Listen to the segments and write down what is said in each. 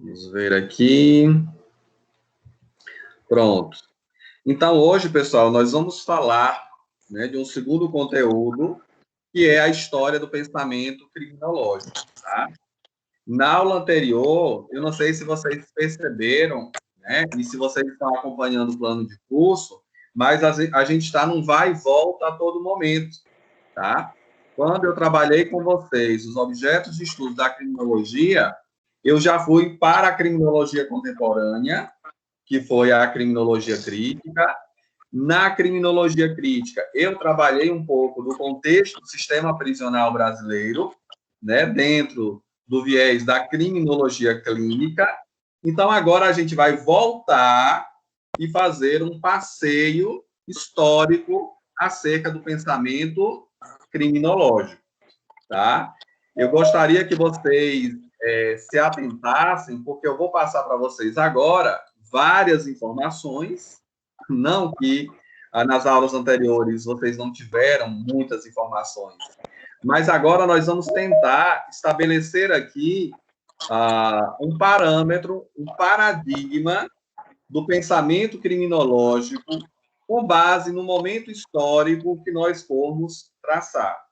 Vamos ver aqui. Pronto. Então, hoje, pessoal, nós vamos falar, né, de um segundo conteúdo, que é a história do pensamento criminológico, tá? Na aula anterior, eu não sei se vocês perceberam, né, e se vocês estão acompanhando o plano de curso, mas a gente está num vai e volta a todo momento, tá? Quando eu trabalhei com vocês os objetos de estudo da criminologia, eu já fui para a criminologia contemporânea, que foi a criminologia crítica. Na criminologia crítica, eu trabalhei um pouco do contexto do sistema prisional brasileiro, né, dentro do viés da criminologia clínica. Então, agora a gente vai voltar e fazer um passeio histórico acerca do pensamento criminológico, tá? Eu gostaria que vocês se atentassem, porque eu vou passar para vocês agora várias informações, não que nas aulas anteriores vocês não tiveram muitas informações, mas agora nós vamos tentar estabelecer aqui um parâmetro, um paradigma do pensamento criminológico com base no momento histórico que nós formos traçar.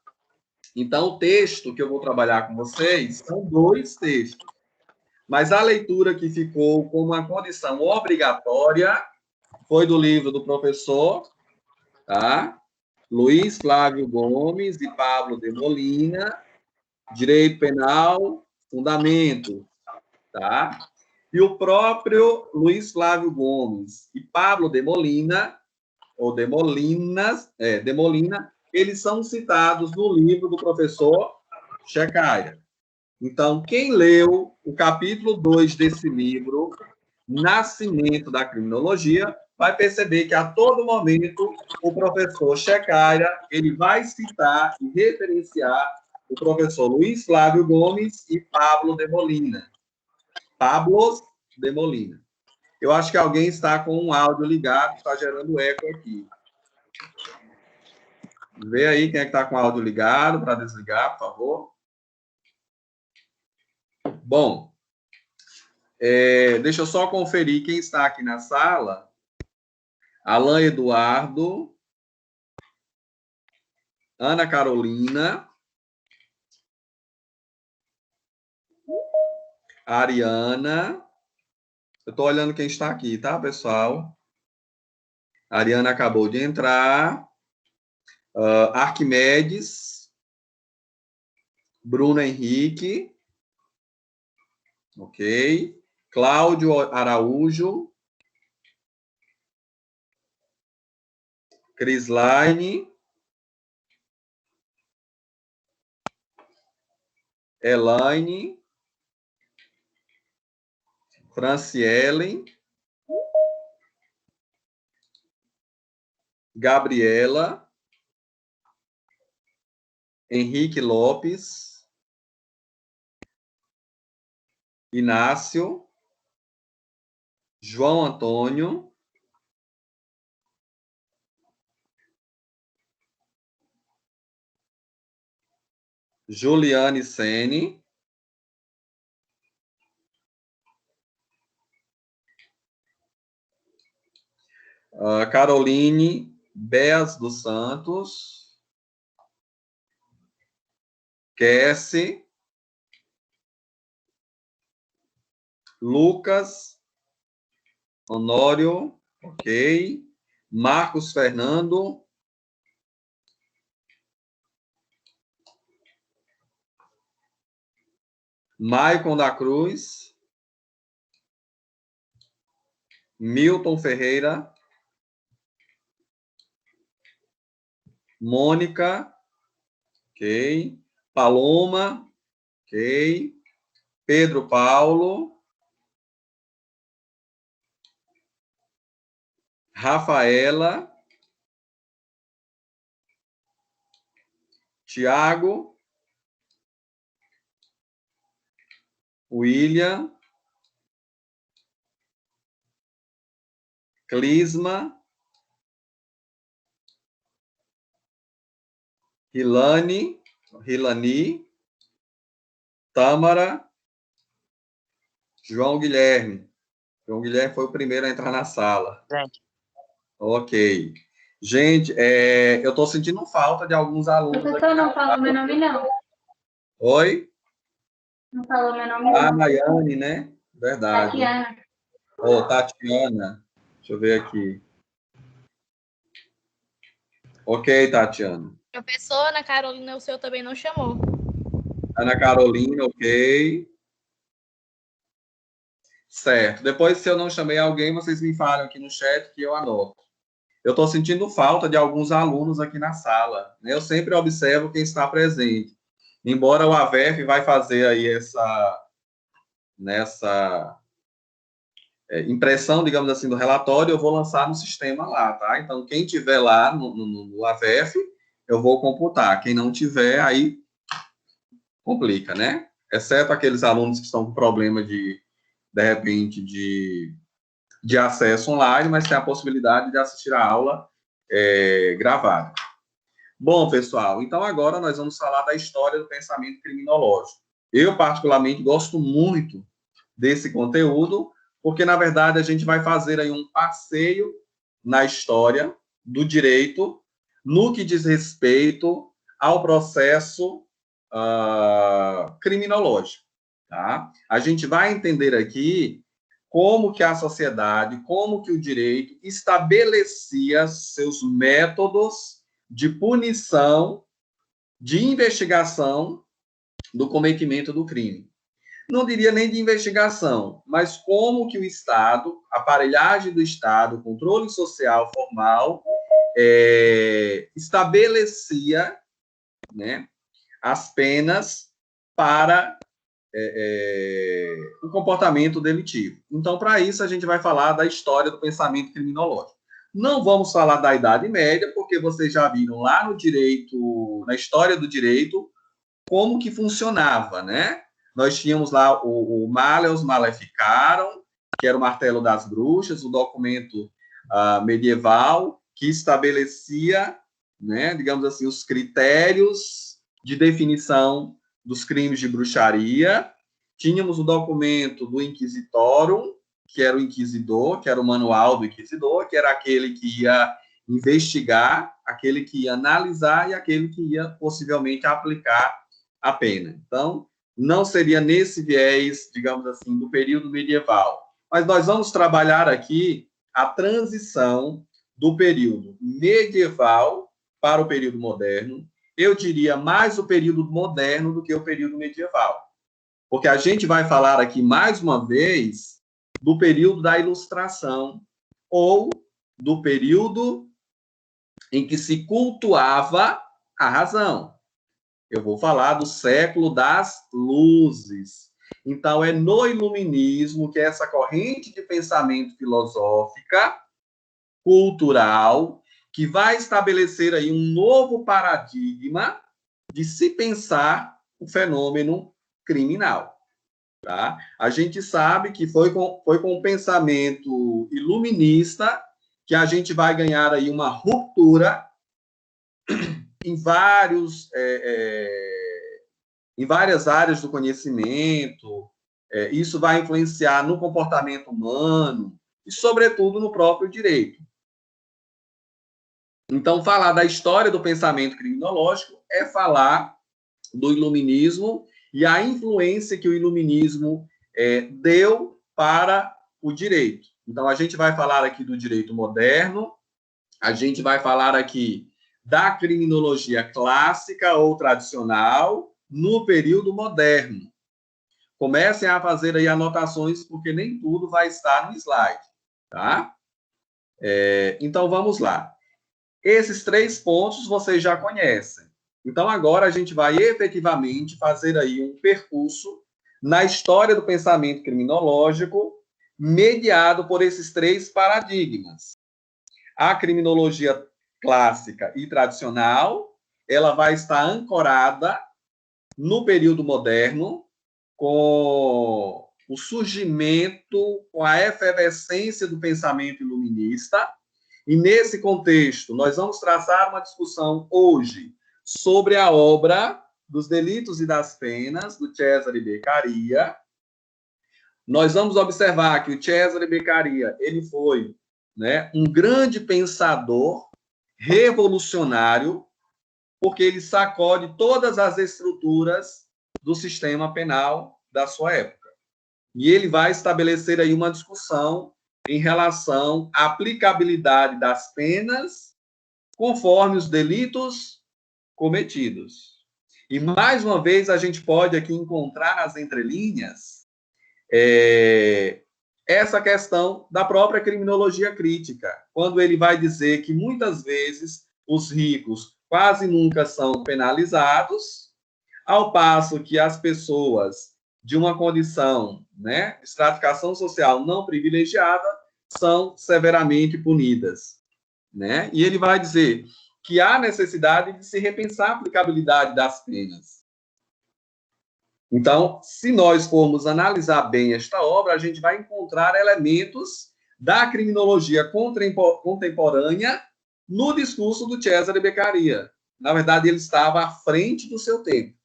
Então, o texto que eu vou trabalhar com vocês são dois textos, mas a leitura que ficou como uma condição obrigatória foi do livro do professor, tá? Luiz Flávio Gomes e Pablo de Molina, Direito Penal, Fundamento, tá? E o próprio Luiz Flávio Gomes e Pablo de Molina, ou de Molina, eles são citados no livro do professor Checaia. Então, quem leu o capítulo 2 desse livro, Nascimento da Criminologia, vai perceber que a todo momento o professor Checaia, ele vai citar e referenciar o professor Luiz Flávio Gomes e Pablo de Molina. Pablo de Molina. Eu acho que alguém está com um áudio ligado, está gerando eco aqui. Vê aí quem é que está com o áudio ligado para desligar, por favor. Bom, deixa eu só conferir quem está aqui na sala. Alain Eduardo, Ana Carolina, Ariana. Eu estou olhando quem está aqui, tá, pessoal? A Ariana acabou de entrar. Arquimedes, Bruno Henrique, ok. Cláudio Araújo, Crislaine, Elaine, Franciele, Gabriela, Henrique Lopes, Inácio, João Antônio, Juliane Sene, Caroline Beas dos Santos, Kessi, Lucas Honório, ok. Marcos Fernando, Maicon da Cruz, Milton Ferreira, Mônica, ok. Paloma, ok. Pedro Paulo, Rafaela, Tiago, William, Clisma, Hilani, Tâmara, João Guilherme. João Guilherme foi o primeiro a entrar na sala. Gente. Ok. Gente, eu estou sentindo falta de alguns alunos. Professor, não falou meu nome, não. Oi? Não falou meu nome, não. Ah, Maiane, né? Verdade. Tatiana. Oh, Tatiana. Deixa eu ver aqui. Ok, Tatiana. Professor, Ana Carolina, o senhor também não chamou. Ana Carolina, ok. Certo. Depois, se eu não chamei alguém, vocês me falam aqui no chat que eu anoto. Eu estou sentindo falta de alguns alunos aqui na sala. Eu sempre observo quem está presente. Embora o AVEF vai fazer aí nessa impressão, digamos assim, do relatório, eu vou lançar no sistema lá, tá? Então, quem tiver lá no AVEF, eu vou computar. Quem não tiver, aí complica, né? Exceto aqueles alunos que estão com problema de repente, de acesso online, mas tem a possibilidade de assistir a aula gravada. Bom, pessoal, então agora nós vamos falar da história do pensamento criminológico. Eu, particularmente, gosto muito desse conteúdo, porque, na verdade, a gente vai fazer aí um passeio na história do direito, no que diz respeito ao processo criminológico. Tá? A gente vai entender aqui como que a sociedade, como que o direito estabelecia seus métodos de punição, de investigação do cometimento do crime. Não diria nem de investigação, mas como que o Estado, a aparelhagem do Estado, o controle social formal, estabelecia, né, as penas para o comportamento delitivo. Então, para isso, a gente vai falar da história do pensamento criminológico. Não vamos falar da Idade Média, porque vocês já viram lá no direito, na história do direito, como que funcionava, né? Nós tínhamos lá o Maleus Maleficarum, que era o martelo das bruxas, o documento medieval que estabelecia, né, digamos assim, os critérios de definição dos crimes de bruxaria. Tínhamos o documento do Inquisitorum, que era o inquisidor, que era o manual do inquisidor, que era aquele que ia investigar, aquele que ia analisar e aquele que ia possivelmente aplicar a pena. Então, não seria nesse viés, digamos assim, do período medieval. Mas nós vamos trabalhar aqui a transição do período medieval para o período moderno. Eu diria mais o período moderno do que o período medieval. Porque a gente vai falar aqui, mais uma vez, do período da Ilustração, ou do período em que se cultuava a razão. Eu vou falar do século das luzes. Então, é no iluminismo que essa corrente de pensamento filosófica, cultural, que vai estabelecer aí um novo paradigma de se pensar o fenômeno criminal. Tá? A gente sabe que foi com o pensamento iluminista que a gente vai ganhar aí uma ruptura em várias áreas do conhecimento. Isso vai influenciar no comportamento humano e, sobretudo, no próprio direito. Então, falar da história do pensamento criminológico é falar do iluminismo e a influência que o iluminismo deu para o direito. Então, a gente vai falar aqui do direito moderno, a gente vai falar aqui da criminologia clássica ou tradicional no período moderno. Comecem a fazer aí anotações, porque nem tudo vai estar no slide, tá? Então, vamos lá. Esses 3 pontos vocês já conhecem. Então, agora a gente vai efetivamente fazer aí um percurso na história do pensamento criminológico, mediado por esses 3 paradigmas. A criminologia clássica e tradicional, ela vai estar ancorada no período moderno, com o surgimento, com a efervescência do pensamento iluminista. E, nesse contexto, nós vamos traçar uma discussão hoje sobre a obra dos Delitos e das Penas, do Cesare Beccaria, nós vamos observar que o Cesare Beccaria, ele foi, né, um grande pensador revolucionário, porque ele sacode todas as estruturas do sistema penal da sua época. E ele vai estabelecer aí uma discussão em relação à aplicabilidade das penas conforme os delitos cometidos. E, mais uma vez, a gente pode aqui encontrar nas entrelinhas essa questão da própria criminologia crítica, quando ele vai dizer que, muitas vezes, os ricos quase nunca são penalizados, ao passo que as pessoas de uma condição, né, de estratificação social não privilegiada são severamente punidas, né? E ele vai dizer que há necessidade de se repensar a aplicabilidade das penas. Então, se nós formos analisar bem esta obra, a gente vai encontrar elementos da criminologia contemporânea no discurso do Cesare Beccaria. Na verdade, ele estava à frente do seu tempo.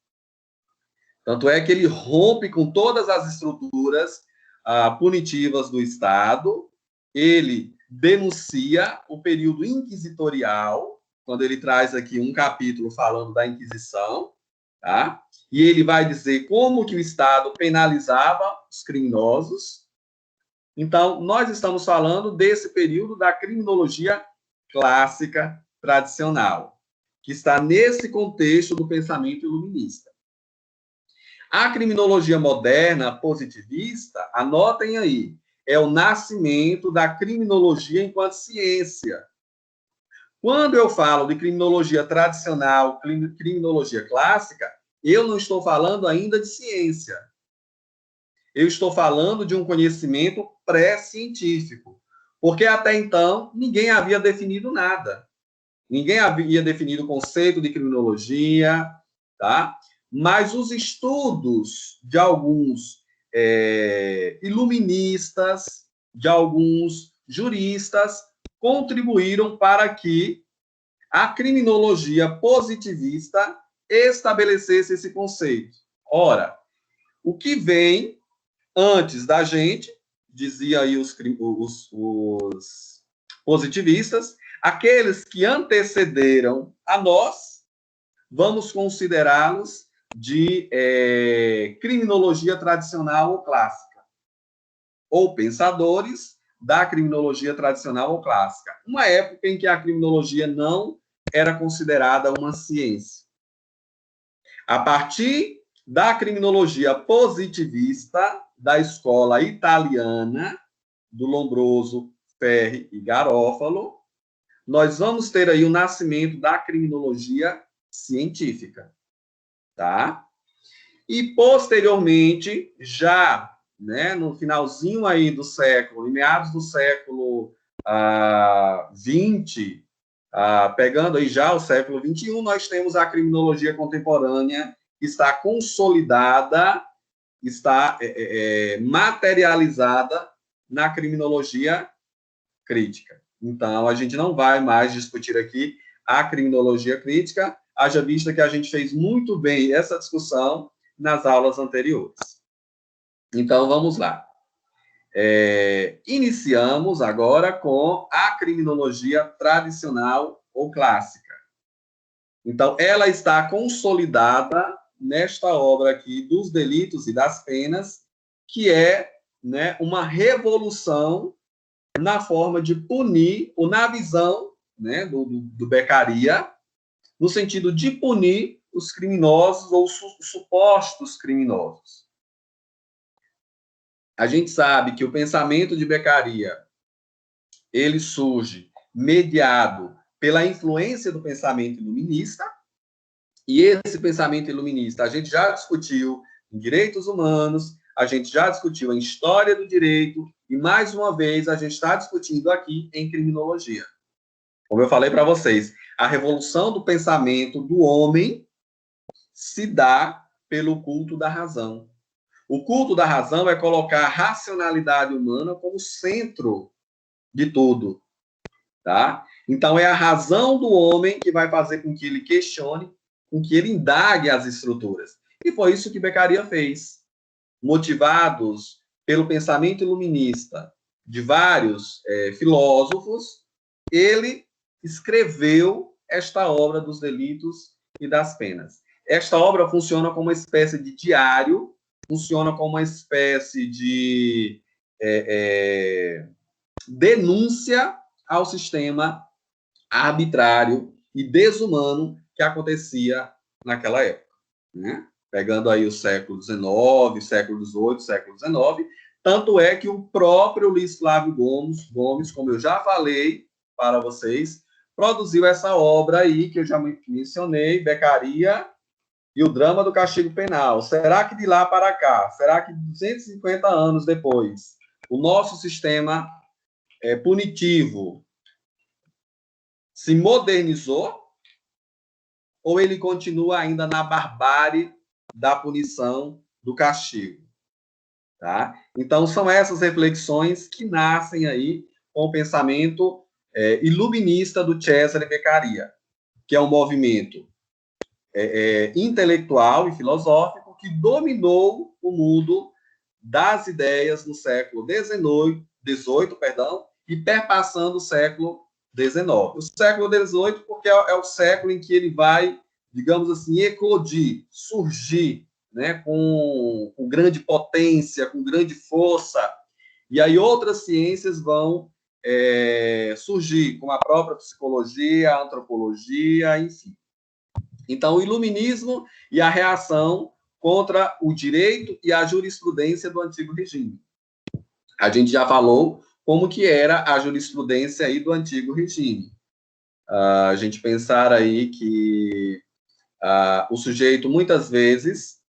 Tanto é que ele rompe com todas as estruturas punitivas do Estado, ele denuncia o período inquisitorial, quando ele traz aqui um capítulo falando da Inquisição, tá? E ele vai dizer como que o Estado penalizava os criminosos. Então, nós estamos falando desse período da criminologia clássica tradicional, que está nesse contexto do pensamento iluminista. A criminologia moderna positivista, anotem aí, é o nascimento da criminologia enquanto ciência. Quando eu falo de criminologia tradicional, criminologia clássica, eu não estou falando ainda de ciência. Eu estou falando de um conhecimento pré-científico. Porque até então, ninguém havia definido nada. Ninguém havia definido o conceito de criminologia, tá? Mas os estudos de alguns iluministas, de alguns juristas, contribuíram para que a criminologia positivista estabelecesse esse conceito. Ora, o que vem antes da gente, dizia aí os positivistas, aqueles que antecederam a nós, vamos considerá-los de criminologia tradicional ou clássica, ou pensadores da criminologia tradicional ou clássica. Uma época em que a criminologia não era considerada uma ciência. A partir da criminologia positivista da escola italiana, do Lombroso, Ferri e Garofalo, nós vamos ter aí o nascimento da criminologia científica, tá? E, posteriormente, já, né, no finalzinho aí do século, em meados do século XX, pegando aí já o século XXI, nós temos a criminologia contemporânea que está consolidada, está materializada na criminologia crítica. Então, a gente não vai mais discutir aqui a criminologia crítica, haja vista que a gente fez muito bem essa discussão nas aulas anteriores. Então, vamos lá. Iniciamos agora com a criminologia tradicional ou clássica. Então, ela está consolidada nesta obra aqui dos delitos e das penas, que é, né, uma revolução na forma de punir, ou na visão, né, do Beccaria, no sentido de punir os criminosos ou os supostos criminosos. A gente sabe que o pensamento de Beccaria, ele surge mediado pela influência do pensamento iluminista, e esse pensamento iluminista a gente já discutiu em direitos humanos, a gente já discutiu em história do direito, e mais uma vez a gente está discutindo aqui em criminologia. Como eu falei para vocês, a revolução do pensamento do homem se dá pelo culto da razão. O culto da razão é colocar a racionalidade humana como centro de tudo, tá? Então, é a razão do homem que vai fazer com que ele questione, com que ele indague as estruturas. E foi isso que Beccaria fez. Motivados pelo pensamento iluminista de vários filósofos, ele escreveu esta obra dos delitos e das penas. Esta obra funciona como uma espécie de diário, funciona como uma espécie de denúncia ao sistema arbitrário e desumano que acontecia naquela época, né? Pegando aí o século XIX, século XVIII, século XIX, tanto é que o próprio Luiz Flávio Gomes, como eu já falei para vocês, produziu essa obra aí, que eu já mencionei, Beccaria e o Drama do Castigo Penal. Será que de lá para cá, será que 250 anos depois, o nosso sistema punitivo se modernizou ou ele continua ainda na barbárie da punição, do castigo? Tá? Então, são essas reflexões que nascem aí com o pensamento iluminista do Cesare Beccaria, que é um movimento intelectual e filosófico que dominou o mundo das ideias no século XVIII, e perpassando o século XIX. O século XVIII porque é o século em que ele vai, digamos assim, eclodir, surgir, né, com grande potência, com grande força, e aí outras ciências vão surgir, como a própria psicologia, a antropologia, enfim. Então, o iluminismo e a reação contra o direito e a jurisprudência do antigo regime. A gente já falou como que era a jurisprudência aí do antigo regime. A gente pensar aí que o sujeito muitas vezes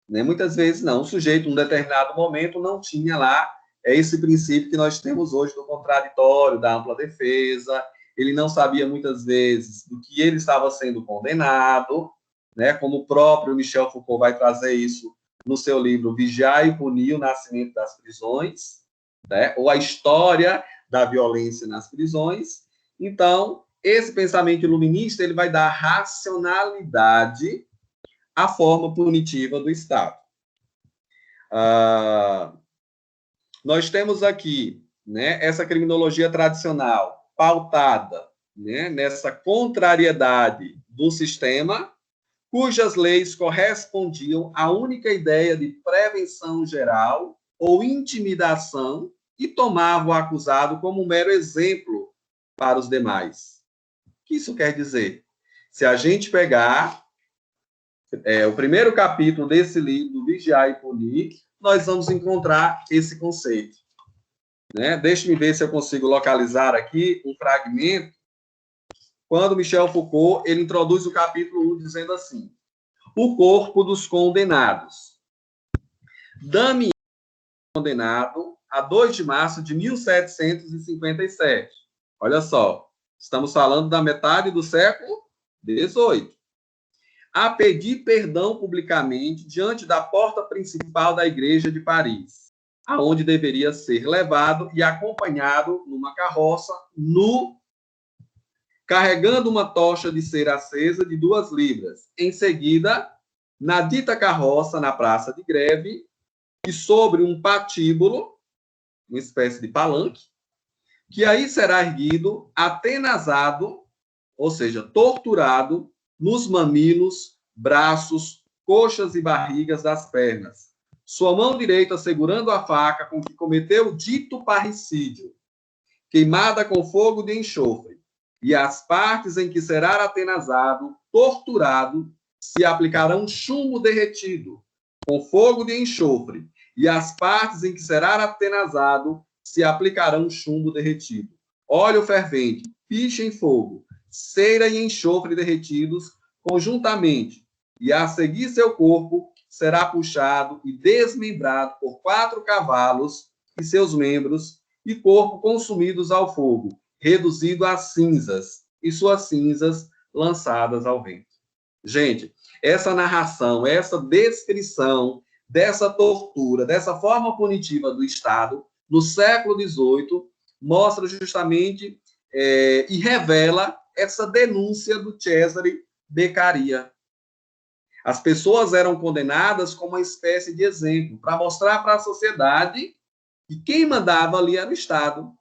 não, o sujeito em um determinado momento não tinha lá esse princípio que nós temos hoje do contraditório, da ampla defesa, ele não sabia muitas vezes do que ele estava sendo condenado, né, como o próprio Michel Foucault vai trazer isso no seu livro Vigiar e Punir, o Nascimento das Prisões, né, ou a história da violência nas prisões. Então, esse pensamento iluminista ele vai dar racionalidade à forma punitiva do Estado. Nós temos aqui, né, essa criminologia tradicional pautada, né, nessa contrariedade do sistema, cujas leis correspondiam à única ideia de prevenção geral ou intimidação e tomavam o acusado como um mero exemplo para os demais. O que isso quer dizer? Se a gente pegar o primeiro capítulo desse livro, Vigiar e Punir, nós vamos encontrar esse conceito. Né? Deixe-me ver se eu consigo localizar aqui um fragmento, quando Michel Foucault ele introduz o capítulo 1 dizendo assim: o corpo dos condenados. Damiens, condenado a 2 de março de 1757. Olha só, estamos falando da metade do século XVIII. A pedir perdão publicamente diante da porta principal da igreja de Paris, aonde deveria ser levado e acompanhado numa carroça, nu, carregando uma tocha de cera acesa de 2 libras. Em seguida, na dita carroça, na praça de Greve, e sobre um patíbulo, uma espécie de palanque, que aí será erguido, atenazado, ou seja, torturado, nos mamilos, braços, coxas e barrigas das pernas, sua mão direita segurando a faca com que cometeu o dito parricídio, queimada com fogo de enxofre, e as partes em que será atenazado, torturado, se aplicarão chumbo derretido, com fogo de enxofre, e as partes em que será atenazado, se aplicarão chumbo derretido, óleo fervente, piche em fogo, cera e enxofre derretidos conjuntamente, e a seguir seu corpo será puxado e desmembrado por 4 cavalos e seus membros, e corpo consumidos ao fogo, reduzido a cinzas, e suas cinzas lançadas ao vento. Gente, essa narração, essa descrição dessa tortura, dessa forma punitiva do Estado, no século XVIII, mostra justamente e revela essa denúncia do Cesare Beccaria. As pessoas eram condenadas como uma espécie de exemplo, para mostrar para a sociedade que quem mandava ali era o Estado.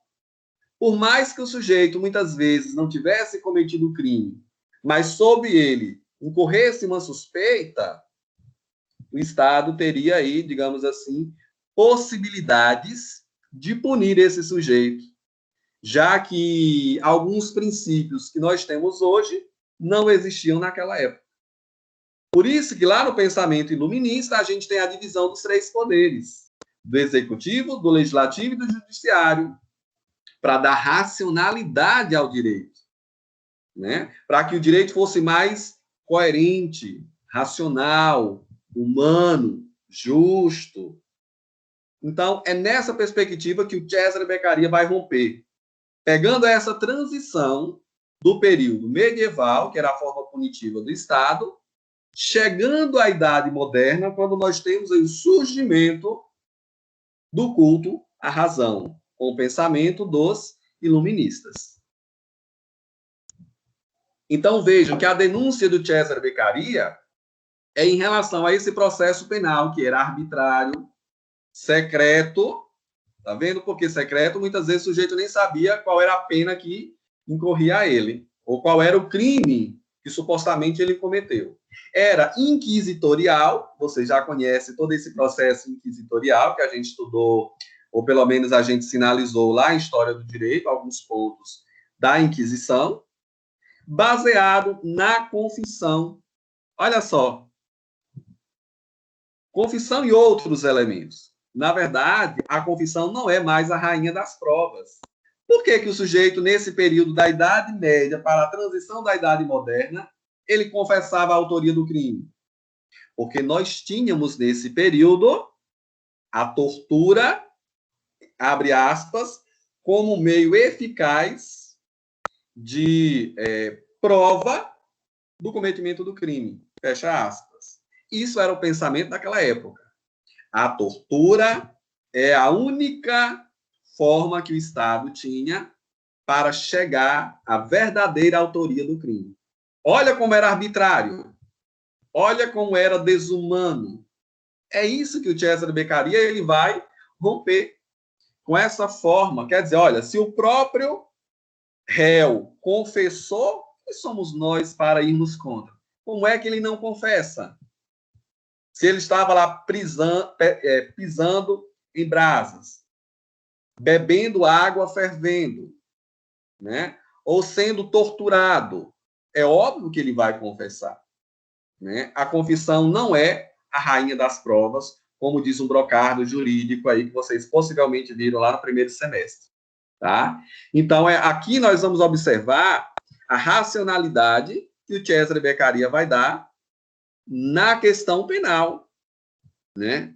Por mais que o sujeito, muitas vezes, não tivesse cometido o crime, mas sob ele incorresse uma suspeita, o Estado teria aí, digamos assim, possibilidades de punir esse sujeito, já que alguns princípios que nós temos hoje não existiam naquela época. Por isso que lá no pensamento iluminista a gente tem a divisão dos três poderes, do executivo, do legislativo e do judiciário, para dar racionalidade ao direito, né? Para que o direito fosse mais coerente, racional, humano, justo. Então, é nessa perspectiva que o Cesare Beccaria vai romper, pegando essa transição do período medieval, que era a forma punitiva do Estado, chegando à Idade Moderna, quando nós temos aí o surgimento do culto à razão, com o pensamento dos iluministas. Então, vejam que a denúncia do Cesare Beccaria é em relação a esse processo penal, que era arbitrário, secreto. Tá vendo? Porque secreto, muitas vezes o sujeito nem sabia qual era a pena que incorria a ele, ou qual era o crime que supostamente ele cometeu. Era inquisitorial, você já conhece todo esse processo inquisitorial que a gente estudou, ou pelo menos a gente sinalizou lá em História do Direito, alguns pontos da Inquisição, baseado na confissão. Olha só, confissão e outros elementos. Na verdade, a confissão não é mais a rainha das provas. Por que o sujeito, nesse período da Idade Média para a transição da Idade Moderna, ele confessava a autoria do crime? Porque nós tínhamos, nesse período, a tortura, abre aspas, como meio eficaz de prova do cometimento do crime, fecha aspas. Isso era o pensamento daquela época. A tortura é a única forma que o Estado tinha para chegar à verdadeira autoria do crime. Olha como era arbitrário. Olha como era desumano. É isso que o Cesare Beccaria ele vai romper com essa forma. Quer dizer, olha, se o próprio réu confessou, que somos nós para irmos contra? Como é que ele não confessa? Se ele estava lá pisando em brasas, bebendo água fervendo, né? Ou sendo torturado, é óbvio que ele vai confessar, né? A confissão não é a rainha das provas, como diz um brocardo jurídico aí que vocês possivelmente viram lá no primeiro semestre, tá? Então, aqui nós vamos observar a racionalidade que o Cesare Beccaria vai dar na questão penal, né?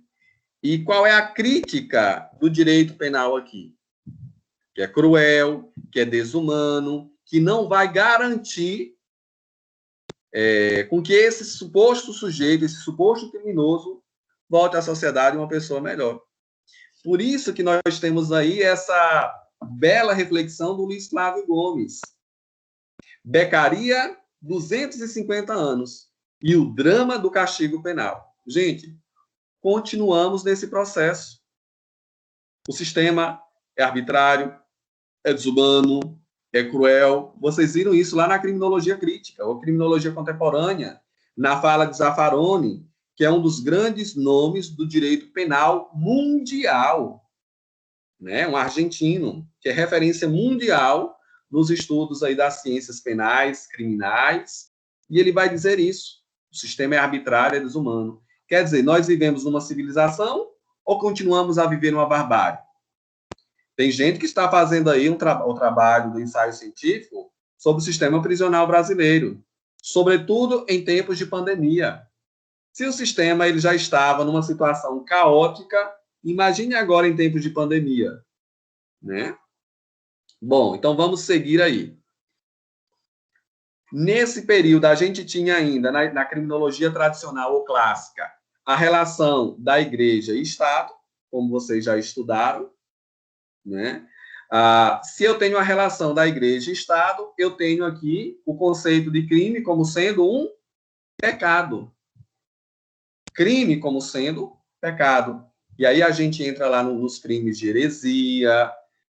E qual é a crítica do direito penal aqui? Que é cruel, que é desumano, que não vai garantir com que esse suposto sujeito, esse suposto criminoso, volte à sociedade uma pessoa melhor. Por isso que nós temos aí essa bela reflexão do Luiz Flávio Gomes. Beccaria, 250 anos, e o drama do castigo penal. Gente, continuamos nesse processo. O sistema é arbitrário, é desumano, é cruel. Vocês viram isso lá na criminologia crítica, ou criminologia contemporânea, na fala de Zaffaroni, que é um dos grandes nomes do direito penal mundial, né? Um argentino, que é referência mundial nos estudos aí das ciências penais, criminais, e ele vai dizer isso. O sistema é arbitrário, é desumano. Quer dizer, nós vivemos numa civilização ou continuamos a viver numa barbárie? Tem gente que está fazendo aí o trabalho do ensaio científico sobre o sistema prisional brasileiro, sobretudo em tempos de pandemia. Se o sistema ele já estava numa situação caótica, imagine agora em tempos de pandemia, né? Bom, então vamos seguir aí. Nesse período, a gente tinha ainda, na criminologia tradicional ou clássica, a relação da igreja e Estado, como vocês já estudaram, né? Se eu tenho a relação da igreja e Estado, eu tenho aqui o conceito de crime como sendo um pecado. crime como sendo pecado. E aí a gente entra lá nos crimes de heresia,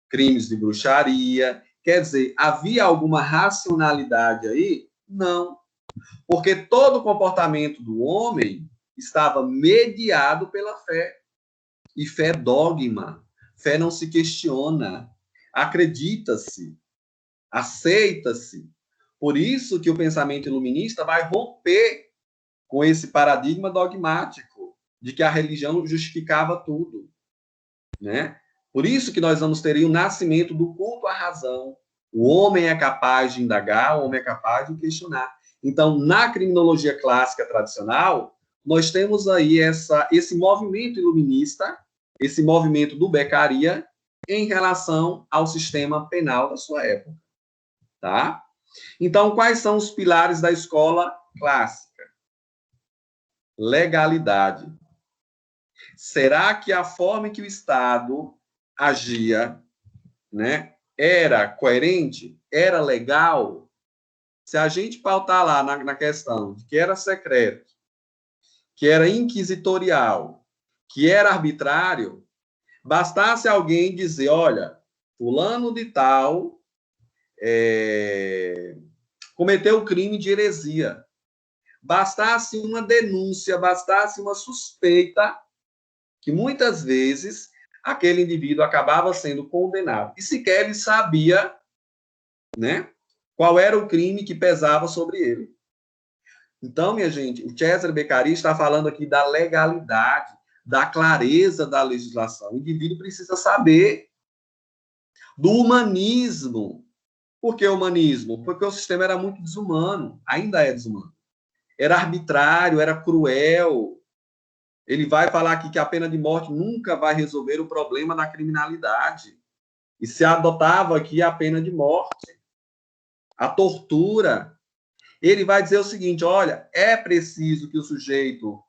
crimes de bruxaria. Quer dizer, havia alguma racionalidade aí? Não. Porque todo o comportamento do homem estava mediado pela fé. E fé é dogma. Fé não se questiona. Acredita-se. Aceita-se. Por isso que o pensamento iluminista vai romper com esse paradigma dogmático de que a religião justificava tudo, né? Por isso que nós vamos ter aí o nascimento do culto à razão. O homem é capaz de indagar, o homem é capaz de questionar. Então, na criminologia clássica tradicional, nós temos aí esse movimento iluminista, esse movimento do Beccaria em relação ao sistema penal da sua época, tá? Então, quais são os pilares da escola clássica? Legalidade. Será que a forma em que o Estado agia, né, era coerente? Era legal? Se a gente pautar lá na questão de que era secreto, que era inquisitorial, que era arbitrário, bastasse alguém dizer, olha, fulano de tal cometeu o crime de heresia. Bastasse uma denúncia, bastasse uma suspeita, que muitas vezes aquele indivíduo acabava sendo condenado. E sequer ele sabia, né, qual era o crime que pesava sobre ele. Então, minha gente, o Cesare Beccaria está falando aqui da legalidade, da clareza da legislação. O indivíduo precisa saber do humanismo. Por que humanismo? Porque o sistema era muito desumano, ainda é desumano. Era arbitrário, era cruel. Ele vai falar aqui que a pena de morte nunca vai resolver o problema da criminalidade. E se adotava aqui a pena de morte, a tortura. Ele vai dizer o seguinte, olha, é preciso que o sujeito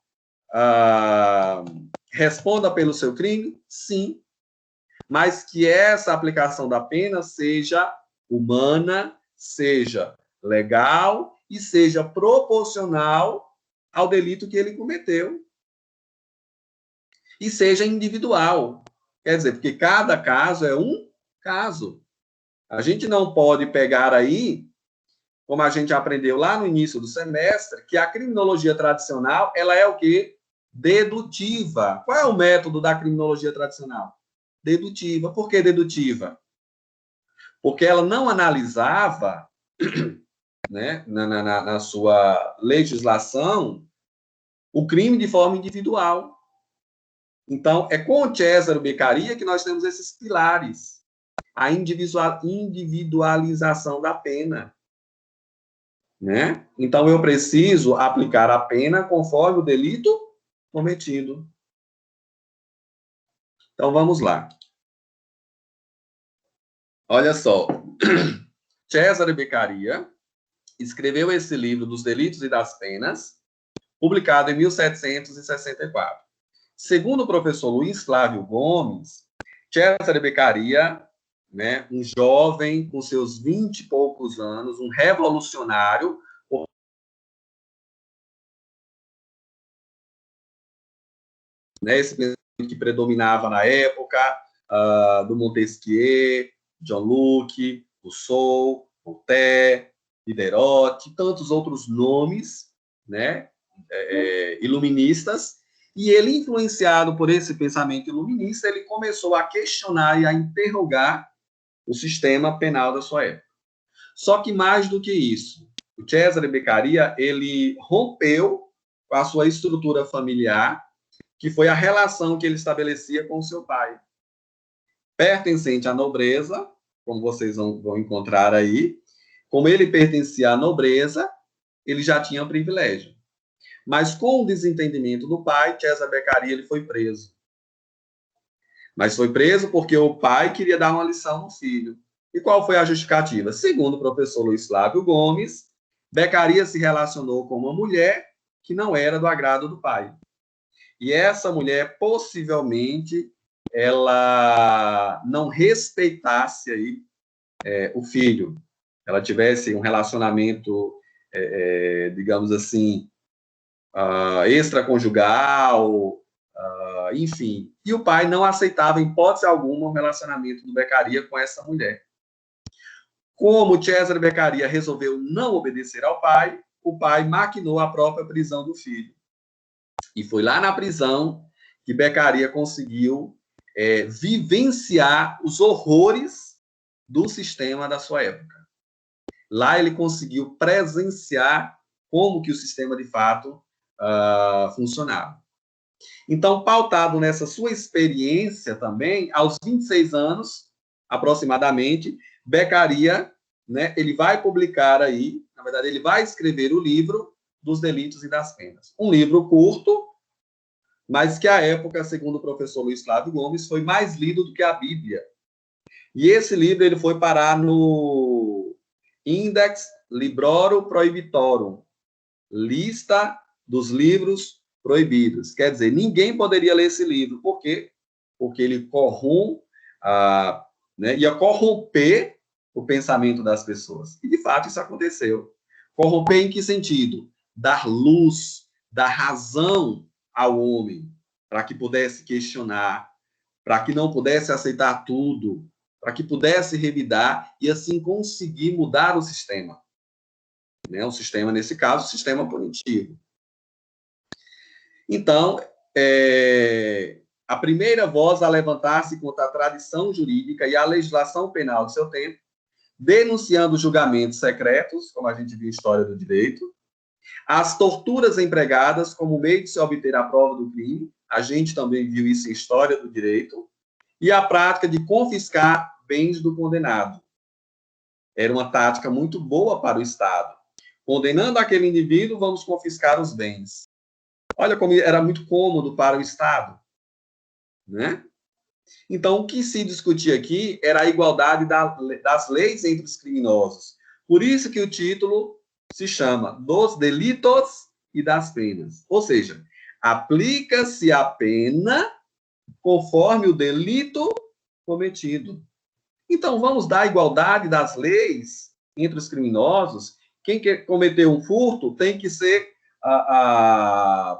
responda pelo seu crime? Sim. Mas que essa aplicação da pena seja humana, seja legal e seja proporcional ao delito que ele cometeu. E seja individual. Quer dizer, porque cada caso é um caso. A gente não pode pegar aí, como a gente aprendeu lá no início do semestre, que a criminologia tradicional, ela é o quê? Dedutiva. Qual é o método da criminologia tradicional? Dedutiva. Por que dedutiva? Porque ela não analisava, né, na sua legislação, o crime de forma individual. Então, é com o Cesare Beccaria que nós temos esses pilares. A individualização da pena. Né? Então, eu preciso aplicar a pena conforme o delito cometido. Então, vamos lá. Olha só. Cesare Beccaria escreveu esse livro dos delitos e das penas, publicado em 1764. Segundo o professor Luiz Flávio Gomes, Cesare Beccaria, né, um jovem com seus 20 e poucos anos, um revolucionário, né, esse pensamento que predominava na época, do Montesquieu, John Locke, Rousseau, Voltaire, Diderot, e tantos outros nomes, né, iluministas, e ele, influenciado por esse pensamento iluminista, ele começou a questionar e a interrogar o sistema penal da sua época. Só que mais do que isso, o Cesare Beccaria, ele rompeu com a sua estrutura familiar, que foi a relação que ele estabelecia com o seu pai. Pertencente à nobreza, como vocês vão encontrar aí, como ele pertencia à nobreza, ele já tinha privilégio. Mas com o desentendimento do pai, Cesare Beccaria ele foi preso. Mas foi preso porque o pai queria dar uma lição no filho. E qual foi a justificativa? Segundo o professor Luiz Flávio Gomes, Beccaria se relacionou com uma mulher que não era do agrado do pai. E essa mulher, possivelmente, ela não respeitasse aí, o filho. Ela tivesse um relacionamento, digamos assim, extraconjugal, enfim. E o pai não aceitava, em hipótese alguma, o relacionamento do Beccaria com essa mulher. Como Cesare Beccaria resolveu não obedecer ao pai, o pai maquinou a própria prisão do filho. E foi lá na prisão que Beccaria conseguiu vivenciar os horrores do sistema da sua época. Lá ele conseguiu presenciar como que o sistema, de fato, funcionava. Então, pautado nessa sua experiência também, aos 26 anos, aproximadamente, Beccaria, né, ele vai publicar aí, na verdade, ele vai escrever o livro dos Delitos e das Penas. Um livro curto, mas que, à época, segundo o professor Luiz Flávio Gomes, foi mais lido do que a Bíblia. E esse livro ele foi parar no Index Librorum Prohibitorum, lista dos livros proibidos. Quer dizer, ninguém poderia ler esse livro. Por quê? Porque ele ia corromper o pensamento das pessoas. E, de fato, isso aconteceu. Corromper em que sentido? Dar luz, dar razão ao homem, para que pudesse questionar, para que não pudesse aceitar tudo, para que pudesse revidar e, assim, conseguir mudar o sistema. Né? O sistema, nesse caso, o sistema punitivo. Então, a primeira voz a levantar-se contra a tradição jurídica e a legislação penal do seu tempo, denunciando julgamentos secretos, como a gente viu em História do Direito, as torturas empregadas como meio de se obter a prova do crime, a gente também viu isso em História do Direito, e a prática de confiscar bens do condenado. Era uma tática muito boa para o Estado. Condenando aquele indivíduo, vamos confiscar os bens. Olha como era muito cômodo para o Estado, né? Então, o que se discutia aqui era a igualdade das leis entre os criminosos. Por isso que o título se chama Dos Delitos e das Penas. Ou seja, aplica-se a pena conforme o delito cometido. Então, vamos dar a igualdade das leis entre os criminosos. Quem cometeu um furto tem que ser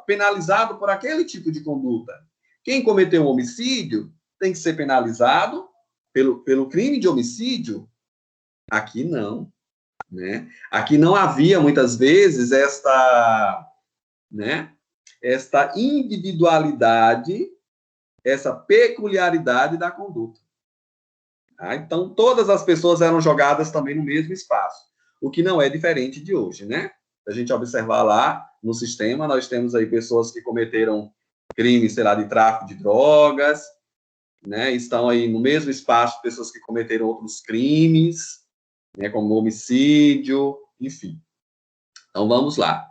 penalizado por aquele tipo de conduta. Quem cometeu um homicídio tem que ser penalizado pelo crime de homicídio. Aqui não. Né? Aqui não havia, muitas vezes, esta individualidade, essa peculiaridade da conduta. Tá? Então, todas as pessoas eram jogadas também no mesmo espaço, o que não é diferente de hoje, né? Se a gente observar lá no sistema, nós temos aí pessoas que cometeram crimes, sei lá, de tráfico de drogas, né? Estão aí no mesmo espaço pessoas que cometeram outros crimes, né? Como homicídio, enfim. Então, vamos lá.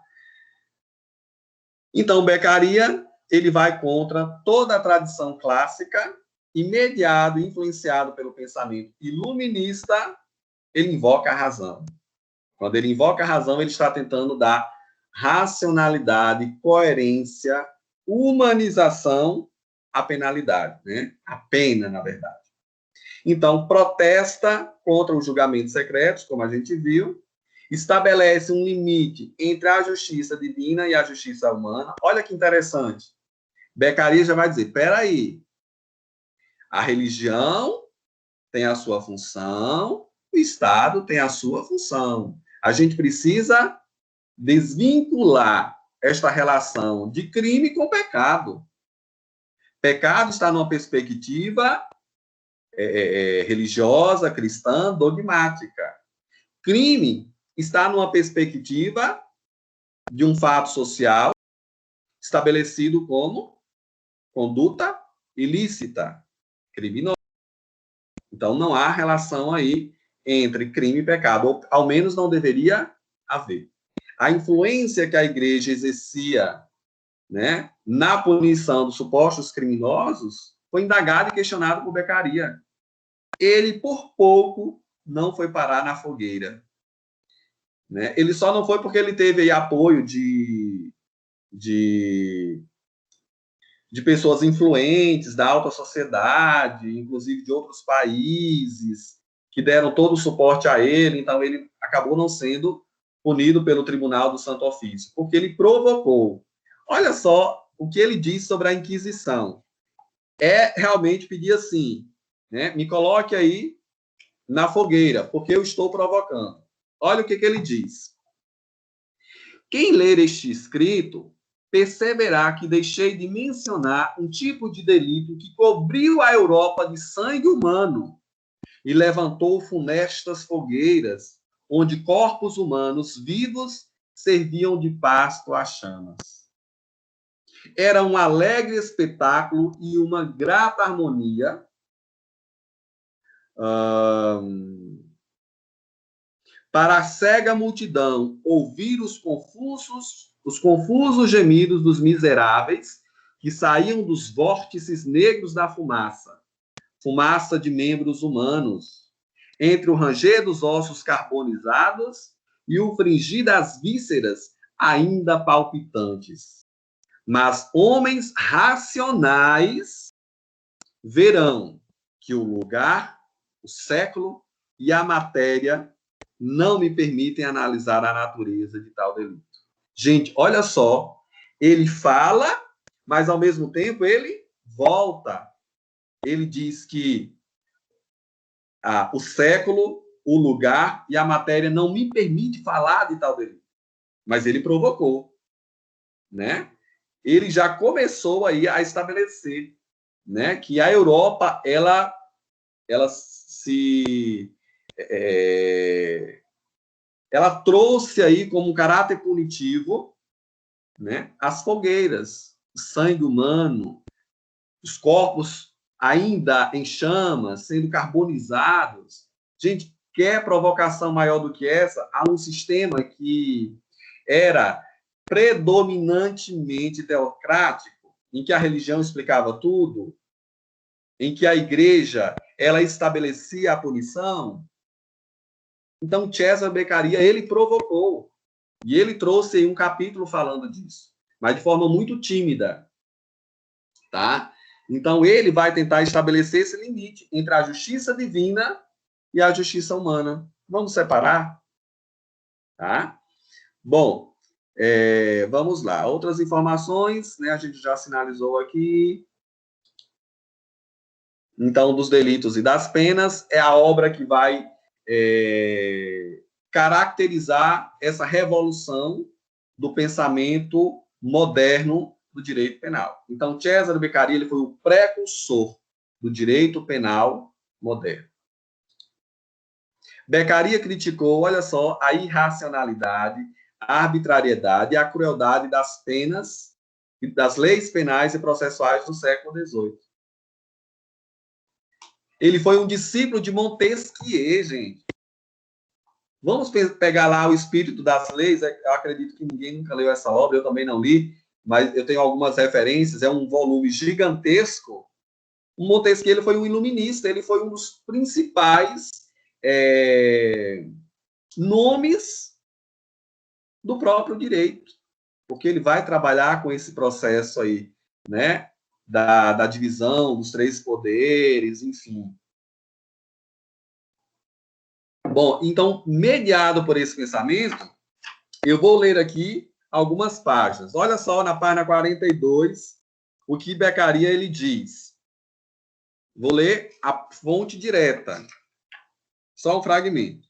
Então, Beccaria, ele vai contra toda a tradição clássica e, mediado, influenciado pelo pensamento iluminista, ele invoca a razão. Quando ele invoca a razão, ele está tentando dar racionalidade, coerência, humanização à penalidade, né? A pena, na verdade. Então, protesta contra os julgamentos secretos, como a gente viu, estabelece um limite entre a justiça divina e a justiça humana. Olha que interessante. Beccaria já vai dizer, peraí, a religião tem a sua função, o Estado tem a sua função. A gente precisa desvincular esta relação de crime com pecado. Pecado está numa perspectiva religiosa, cristã, dogmática. Crime está numa perspectiva de um fato social estabelecido como conduta ilícita, criminosa. Então, não há relação aí entre crime e pecado, ou ao menos não deveria haver. A influência que a igreja exercia, né, na punição dos supostos criminosos foi indagada e questionada por Beccaria. Ele, por pouco, não foi parar na fogueira. Né? Ele só não foi porque ele teve aí apoio de pessoas influentes da alta sociedade, inclusive de outros países, que deram todo o suporte a ele, então ele acabou não sendo punido pelo Tribunal do Santo Ofício, porque ele provocou olha só o que ele diz sobre a Inquisição. É realmente pedir assim, né? Me coloque aí na fogueira, porque eu estou provocando. Olha o que ele diz. Quem ler este escrito perceberá que deixei de mencionar um tipo de delito que cobriu a Europa de sangue humano e levantou funestas fogueiras, onde corpos humanos vivos serviam de pasto às chamas. Era um alegre espetáculo e uma grata harmonia para a cega multidão ouvir os confusos gemidos dos miseráveis que saíam dos vórtices negros da fumaça, fumaça de membros humanos, entre o ranger dos ossos carbonizados e o fringir das vísceras ainda palpitantes. Mas homens racionais verão que o lugar, o século e a matéria não me permitem analisar a natureza de tal delito. Gente, olha só, ele fala, mas ao mesmo tempo ele volta. Ele diz que o século, o lugar e a matéria não me permitem falar de tal delito. Mas ele provocou, né? Ele já começou aí a estabelecer, né, que a Europa ela ela trouxe aí como caráter punitivo, né, as fogueiras, o sangue humano, os corpos ainda em chamas, sendo carbonizados. Gente, quer provocação maior do que essa? Há um sistema que era predominantemente teocrático, em que a religião explicava tudo, em que a igreja ela estabelecia a punição. Então, Cesare Beccaria, ele provocou. E ele trouxe aí um capítulo falando disso, mas de forma muito tímida. Tá? Então, ele vai tentar estabelecer esse limite entre a justiça divina e a justiça humana. Vamos separar? Tá? Bom, vamos lá. Outras informações, né? A gente já sinalizou aqui. Então, dos delitos e das penas, é a obra que vai caracterizar essa revolução do pensamento moderno do direito penal. Então, Cesare Beccaria ele foi o precursor do direito penal moderno. Beccaria criticou, olha só, a irracionalidade, a arbitrariedade e a crueldade das penas, das leis penais e processuais do século XVIII. Ele foi um discípulo de Montesquieu, gente. Vamos pegar lá o Espírito das Leis. Eu acredito que ninguém nunca leu essa obra, eu também não li, mas eu tenho algumas referências. É um volume gigantesco. O Montesquieu ele foi um iluminista, ele foi um dos principais nomes do próprio direito, porque ele vai trabalhar com esse processo aí, né, da divisão dos três poderes, enfim. Bom, então, mediado por esse pensamento, eu vou ler aqui algumas páginas. Olha só, na página 42, o que Beccaria ele diz. Vou ler a fonte direta. Só um fragmento.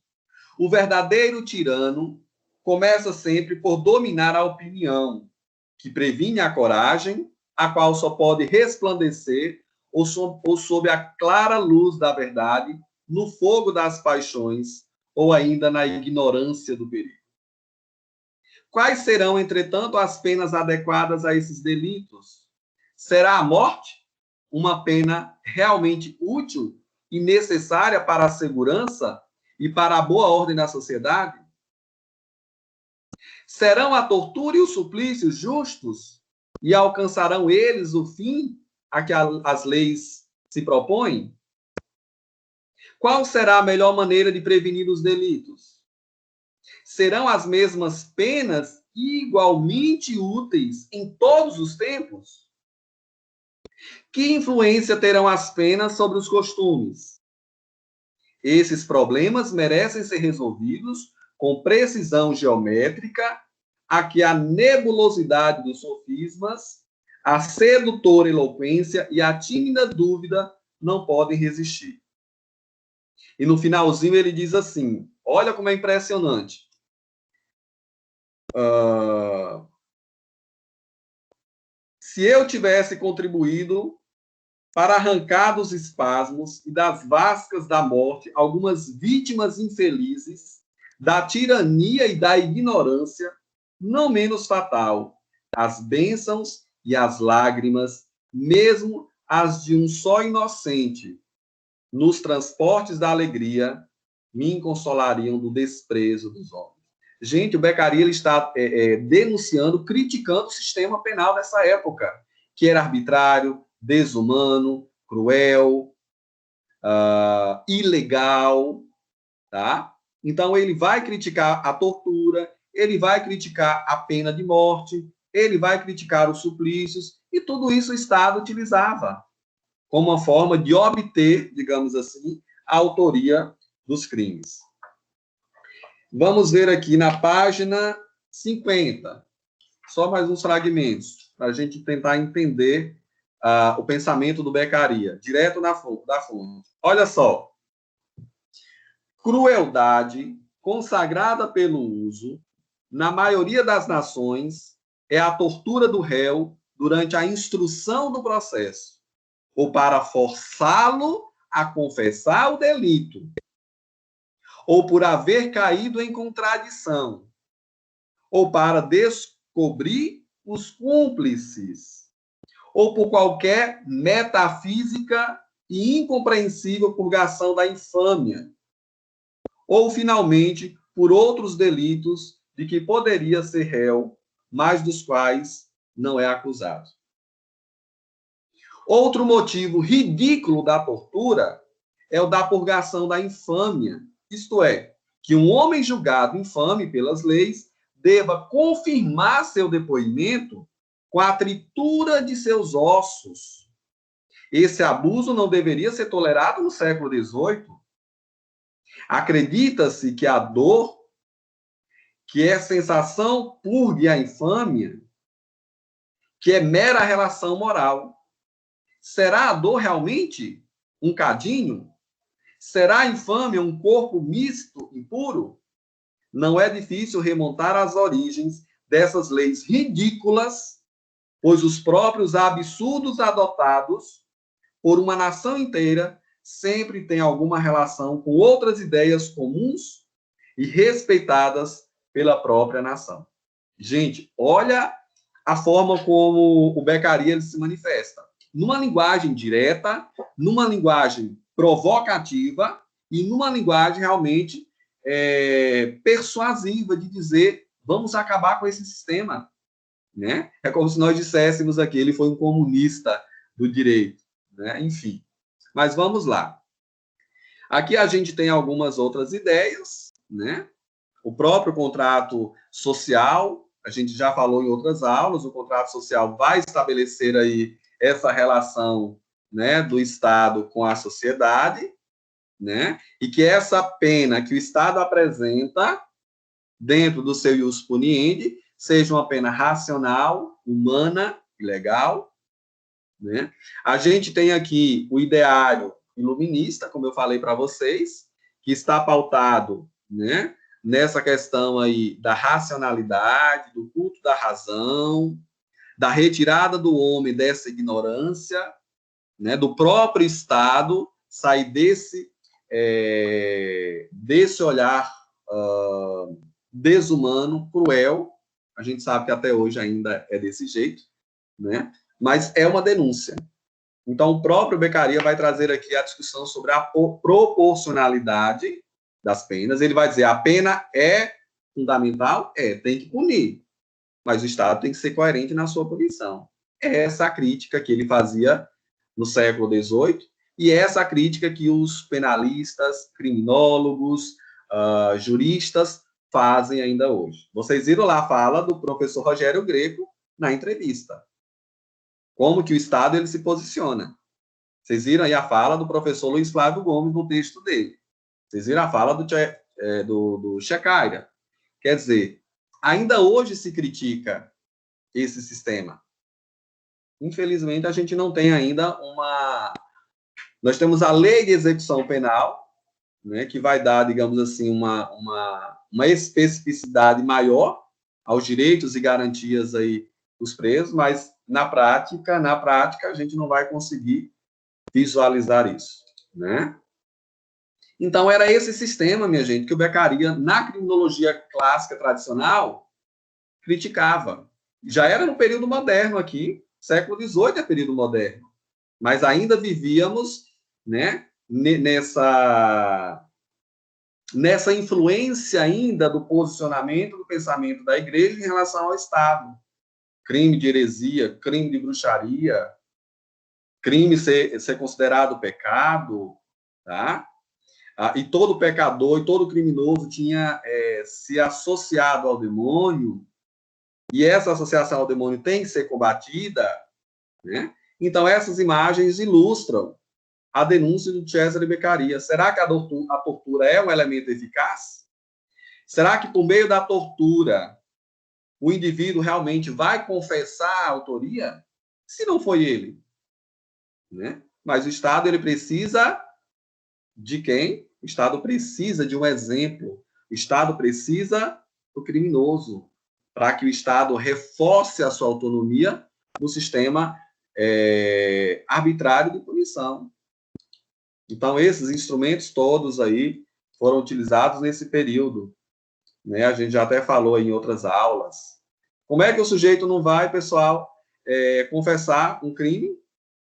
O verdadeiro tirano começa sempre por dominar a opinião, que previne a coragem, a qual só pode resplandecer ou sob a clara luz da verdade, no fogo das paixões ou ainda na ignorância do perigo. Quais serão, entretanto, as penas adequadas a esses delitos? Será a morte uma pena realmente útil e necessária para a segurança e para a boa ordem da sociedade? Serão a tortura e o suplício justos e alcançarão eles o fim a que as leis se propõem? Qual será a melhor maneira de prevenir os delitos? Serão as mesmas penas igualmente úteis em todos os tempos? Que influência terão as penas sobre os costumes? Esses problemas merecem ser resolvidos com precisão geométrica, aqui a nebulosidade dos sofismas, a sedutora eloquência e a tímida dúvida não podem resistir. E no finalzinho ele diz assim, olha como é impressionante. Se eu tivesse contribuído para arrancar dos espasmos e das vascas da morte algumas vítimas infelizes da tirania e da ignorância, não menos fatal, as bênçãos e as lágrimas, mesmo as de um só inocente, nos transportes da alegria, me consolariam do desprezo dos homens. Gente, o Beccaria ele está denunciando, criticando o sistema penal dessa época, que era arbitrário, desumano, cruel, ilegal, tá? Então, ele vai criticar a tortura, ele vai criticar a pena de morte, ele vai criticar os suplícios, e tudo isso o Estado utilizava como uma forma de obter, digamos assim, a autoria dos crimes. Vamos ver aqui na página 50, só mais uns fragmentos, para a gente tentar entender o pensamento do Beccaria, direto da fonte. Olha só. Crueldade, consagrada pelo uso, na maioria das nações, é a tortura do réu durante a instrução do processo, ou para forçá-lo a confessar o delito, ou por haver caído em contradição, ou para descobrir os cúmplices, ou por qualquer metafísica e incompreensível purgação da infâmia, ou, finalmente, por outros delitos de que poderia ser réu, mas dos quais não é acusado. Outro motivo ridículo da tortura é o da purgação da infâmia, isto é, que um homem julgado infame pelas leis deva confirmar seu depoimento com a tritura de seus ossos. Esse abuso não deveria ser tolerado no século XVIII. Acredita-se que a dor, que é sensação, purgue a infâmia, que é mera relação moral. Será a dor realmente um cadinho? Será a infâmia um corpo misto, impuro? Não é difícil remontar às origens dessas leis ridículas, pois os próprios absurdos adotados por uma nação inteira sempre têm alguma relação com outras ideias comuns e respeitadas pela própria nação. Gente, olha a forma como o Beccaria ele se manifesta. Numa linguagem direta, numa linguagem provocativa e numa linguagem realmente persuasiva de dizer vamos acabar com esse sistema. Né? É como se nós disséssemos aqui, ele foi um comunista do direito. Né? Enfim, mas vamos lá. Aqui a gente tem algumas outras ideias, né? O próprio contrato social, a gente já falou em outras aulas, o contrato social vai estabelecer aí essa relação, né, do Estado com a sociedade, né? E que essa pena que o Estado apresenta dentro do seu ius puniendi seja uma pena racional, humana e legal, né? A gente tem aqui o ideário iluminista, como eu falei para vocês, que está pautado, né, nessa questão aí da racionalidade, do culto da razão, da retirada do homem dessa ignorância, né, do próprio Estado sair desse olhar desumano, cruel. A gente sabe que até hoje ainda é desse jeito, né? Mas é uma denúncia. Então, o próprio Beccaria vai trazer aqui a discussão sobre a proporcionalidade das penas. Ele vai dizer, a pena é fundamental? Tem que punir. Mas o Estado tem que ser coerente na sua punição. É essa crítica que ele fazia no século XVIII, e é essa crítica que os penalistas, criminólogos, juristas fazem ainda hoje. Vocês viram lá a fala do professor Rogério Greco na entrevista. Como que o Estado ele se posiciona. Vocês viram aí a fala do professor Luiz Flávio Gomes no texto dele. Vocês viram a fala do Checaira. Quer dizer, Ainda hoje se critica esse sistema. Infelizmente, a gente não tem ainda uma... Nós temos a lei de execução penal, né, que vai dar, digamos assim, uma especificidade maior aos direitos e garantias aí dos presos, mas na prática, a gente não vai conseguir visualizar isso, né? Então, era esse sistema, minha gente, que o Beccaria, na criminologia clássica tradicional, criticava. Já era no período moderno aqui, século XVIII é período moderno, mas ainda vivíamos, né, nessa influência ainda do posicionamento do pensamento da igreja em relação ao Estado. Crime de heresia, crime de bruxaria, crime ser considerado pecado, tá? E todo pecador e todo criminoso tinha se associado ao demônio, e essa associação ao demônio tem que ser combatida, né? Então, essas imagens ilustram a denúncia do Cesare Beccaria. Será que a tortura é um elemento eficaz? Será que, por meio da tortura, o indivíduo realmente vai confessar a autoria? Se não foi ele, né? Mas o Estado, ele precisa de quem? O Estado precisa de um exemplo. O Estado precisa do criminoso, para que o Estado reforce a sua autonomia no sistema arbitrário de punição. Então, esses instrumentos todos aí foram utilizados nesse período, né? A gente já até falou em outras aulas. Como é que o sujeito não vai, pessoal, confessar um crime?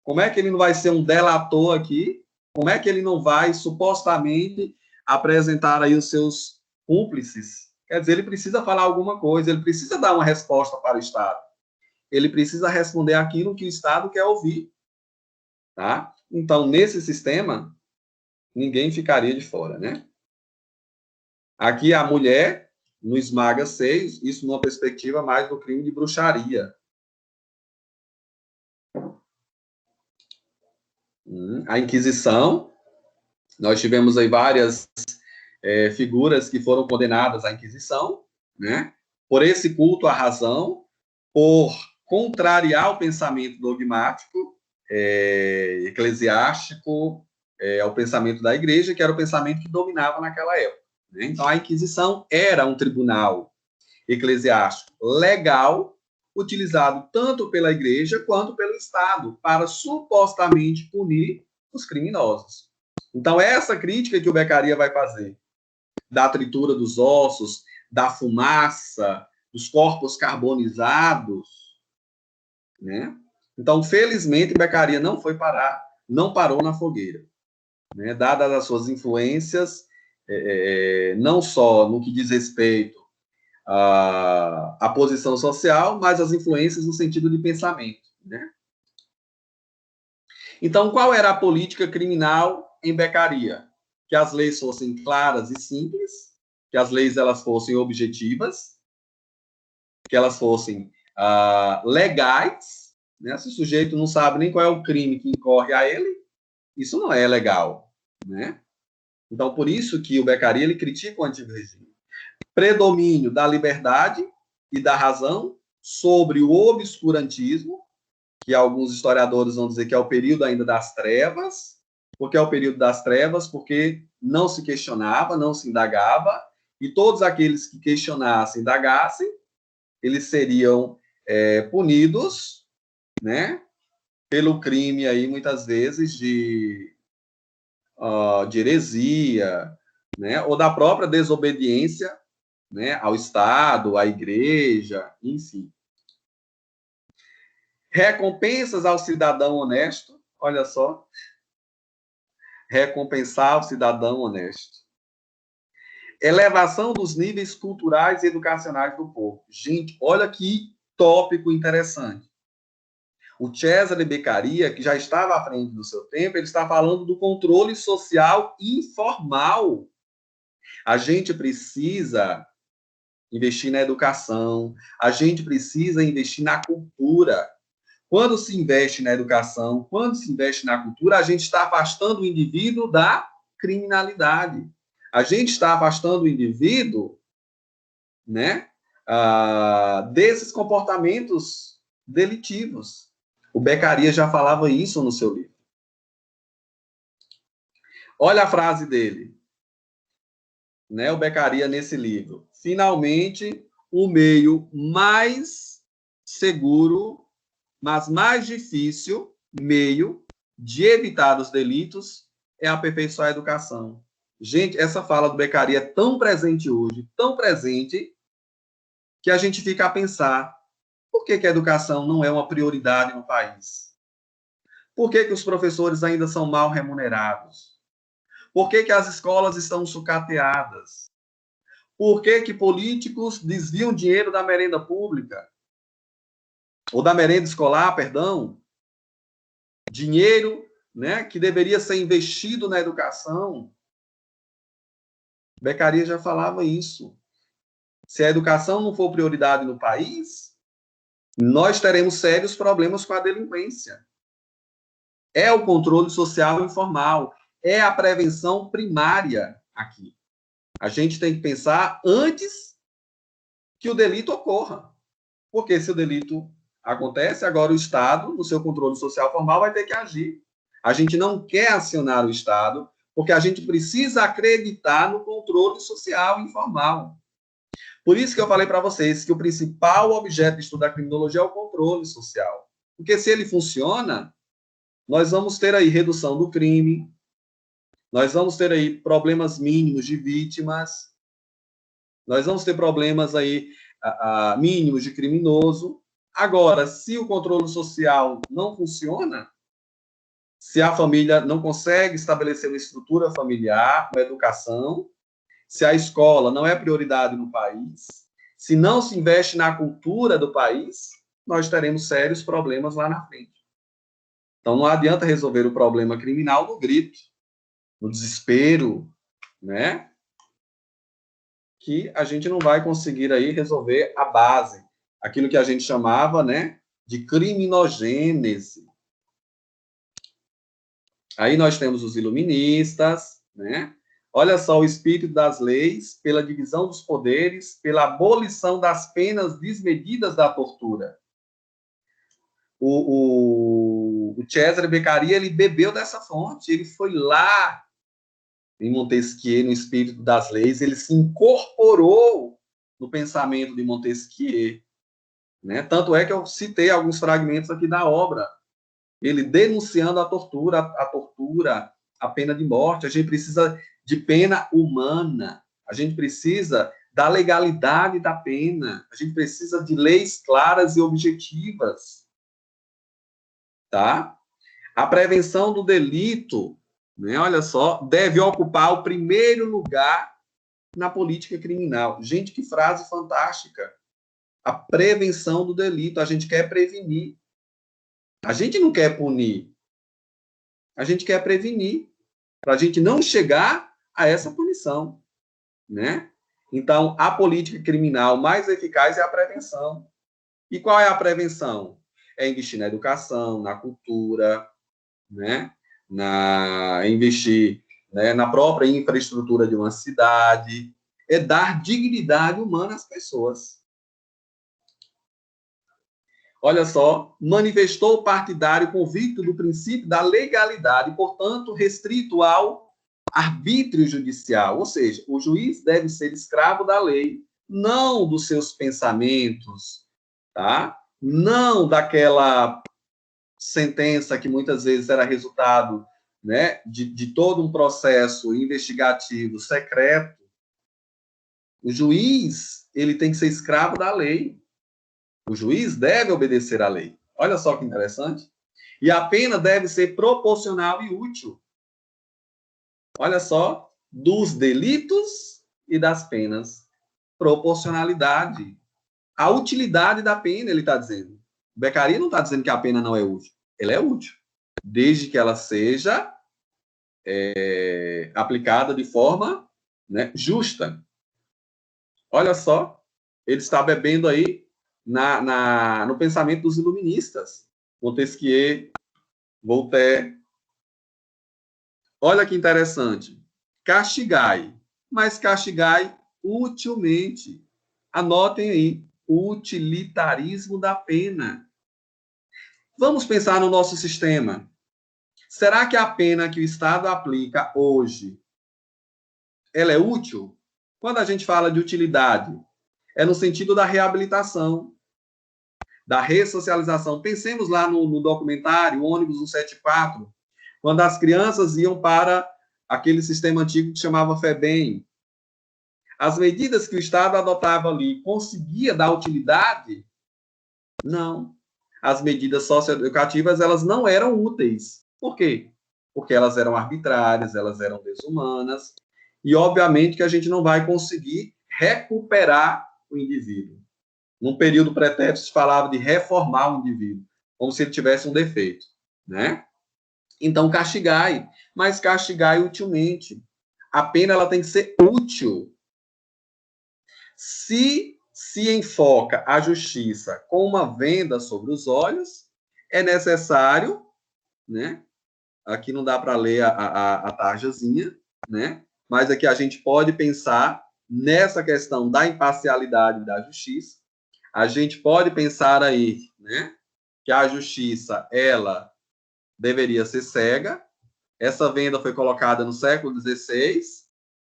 Como é que ele não vai ser um delator aqui? Como é que ele não vai, supostamente, apresentar aí os seus cúmplices? Quer dizer, ele precisa falar alguma coisa, ele precisa dar uma resposta para o Estado. Ele precisa responder aquilo que o Estado quer ouvir, tá? Então, nesse sistema, ninguém ficaria de fora, né? Aqui a mulher, no esmaga 6, isso numa perspectiva mais do crime de bruxaria. A Inquisição, nós tivemos aí várias figuras que foram condenadas à Inquisição, né? Por esse culto à razão, por contrariar o pensamento dogmático, eclesiástico, ao pensamento da igreja, que era o pensamento que dominava naquela época, né? Então, a Inquisição era um tribunal eclesiástico legal, utilizado tanto pela igreja quanto pelo Estado, para supostamente punir os criminosos. Então, essa crítica que o Beccaria vai fazer, da tritura dos ossos, da fumaça, dos corpos carbonizados, né? Então, felizmente, Beccaria não parou na fogueira, né? Dadas as suas influências, não só no que diz respeito à posição social, mas as influências no sentido de pensamento, né? Então, qual era a política criminal em Beccaria? Que as leis fossem claras e simples, que as leis elas fossem objetivas, que elas fossem legais, né? Se o sujeito não sabe nem qual é o crime que incorre a ele, isso não é legal, né? Então, por isso que o Beccaria ele critica o antigo regime. Predomínio da liberdade e da razão sobre o obscurantismo, que alguns historiadores vão dizer que é o período ainda das trevas. Por que é o período das trevas? Porque não se questionava, não se indagava, e todos aqueles que questionassem, indagassem, eles seriam punidos, né, pelo crime aí, muitas vezes, de heresia, né, ou da própria desobediência, né, ao Estado, à igreja, enfim. Recompensas ao cidadão honesto, olha só, recompensar o cidadão honesto. Elevação dos níveis culturais e educacionais do povo. Gente, olha que tópico interessante. O Cesare Beccaria, que já estava à frente do seu tempo, ele está falando do controle social informal. A gente precisa investir na educação, a gente precisa investir na cultura. Quando se investe na educação, quando se investe na cultura, a gente está afastando o indivíduo da criminalidade. A gente está afastando o indivíduo, né, desses comportamentos delitivos. O Beccaria já falava isso no seu livro. Olha a frase dele, né? O Beccaria nesse livro. Finalmente, o meio mais seguro, mas mais difícil meio de evitar os delitos é aperfeiçoar a educação. Gente, essa fala do Beccaria é tão presente hoje, tão presente, que a gente fica a pensar, por que a educação não é uma prioridade no país? Por que os professores ainda são mal remunerados? Por que as escolas estão sucateadas? Por que políticos desviam dinheiro da merenda pública? Ou da merenda escolar, perdão? Dinheiro, né, que deveria ser investido na educação. Beccaria já falava isso. Se a educação não for prioridade no país, nós teremos sérios problemas com a delinquência. É o controle social informal, é a prevenção primária aqui. A gente tem que pensar antes que o delito ocorra. Porque se o delito acontece, agora o Estado, no seu controle social formal, vai ter que agir. A gente não quer acionar o Estado, porque a gente precisa acreditar no controle social informal. Por isso que eu falei para vocês que o principal objeto de estudo da criminologia é o controle social. Porque se ele funciona, nós vamos ter aí redução do crime, nós vamos ter aí problemas mínimos de vítimas, nós vamos ter problemas aí mínimos de criminoso. Agora, se o controle social não funciona, se a família não consegue estabelecer uma estrutura familiar, uma educação, se a escola não é prioridade no país, se não se investe na cultura do país, nós teremos sérios problemas lá na frente. Então, não adianta resolver o problema criminal no grito, no desespero, né? Que a gente não vai conseguir aí resolver a base, aquilo que a gente chamava, né, de criminogênese. Aí nós temos os iluministas, né? Olha só, o espírito das leis, pela divisão dos poderes, pela abolição das penas desmedidas da tortura. O Cesare Beccaria, ele bebeu dessa fonte, ele foi lá em Montesquieu, no espírito das leis, ele se incorporou no pensamento de Montesquieu, né? Tanto é que eu citei alguns fragmentos aqui da obra, ele denunciando a tortura, a pena de morte. A gente precisa de pena humana, a gente precisa da legalidade da pena, a gente precisa de leis claras e objetivas, tá? A prevenção do delito, né, olha só, deve ocupar o primeiro lugar na política criminal. Gente, que frase fantástica. A prevenção do delito, a gente quer prevenir. A gente não quer punir. A gente quer prevenir, para a gente não chegar a essa punição, né? Então, a política criminal mais eficaz é a prevenção. E qual é a prevenção? É investir na educação, na cultura, né? Investir, né, na própria infraestrutura de uma cidade, é dar dignidade humana às pessoas. Olha só, manifestou o partidário convicto do princípio da legalidade, portanto, restrito ao arbítrio judicial, ou seja, o juiz deve ser escravo da lei, não dos seus pensamentos, tá? Não daquela sentença que muitas vezes era resultado, né, de todo um processo investigativo secreto. O juiz, ele tem que ser escravo da lei. O juiz deve obedecer à lei. Olha só que interessante. E a pena deve ser proporcional e útil. Olha só, dos delitos e das penas. Proporcionalidade. A utilidade da pena, ele está dizendo. O Beccaria não está dizendo que a pena não é útil. Ela é útil, desde que ela seja aplicada de forma, né, justa. Olha só, ele está bebendo aí no pensamento dos iluministas. Montesquieu, Voltaire. Olha que interessante. Castigai, mas castigai utilmente. Anotem aí, utilitarismo da pena. Vamos pensar no nosso sistema. Será que a pena que o Estado aplica hoje, ela é útil? Quando a gente fala de utilidade, é no sentido da reabilitação, da ressocialização. Pensemos lá no documentário, ônibus 174, quando as crianças iam para aquele sistema antigo que chamava FEBEM. As medidas que o Estado adotava ali conseguia dar utilidade? Não. As medidas socioeducativas, elas não eram úteis. Por quê? Porque elas eram arbitrárias, elas eram desumanas, e obviamente que a gente não vai conseguir recuperar o indivíduo. Num período pretérito se falava de reformar o indivíduo, como se ele tivesse um defeito, né? Então, castigai, mas castigai utilmente. A pena ela tem que ser útil. Se enfoca a justiça com uma venda sobre os olhos, é necessário, né? Aqui não dá para ler a tarjazinha, né? Mas aqui a gente pode pensar nessa questão da imparcialidade da justiça. A gente pode pensar aí, né? Que a justiça, ela deveria ser cega. Essa venda foi colocada no século XVI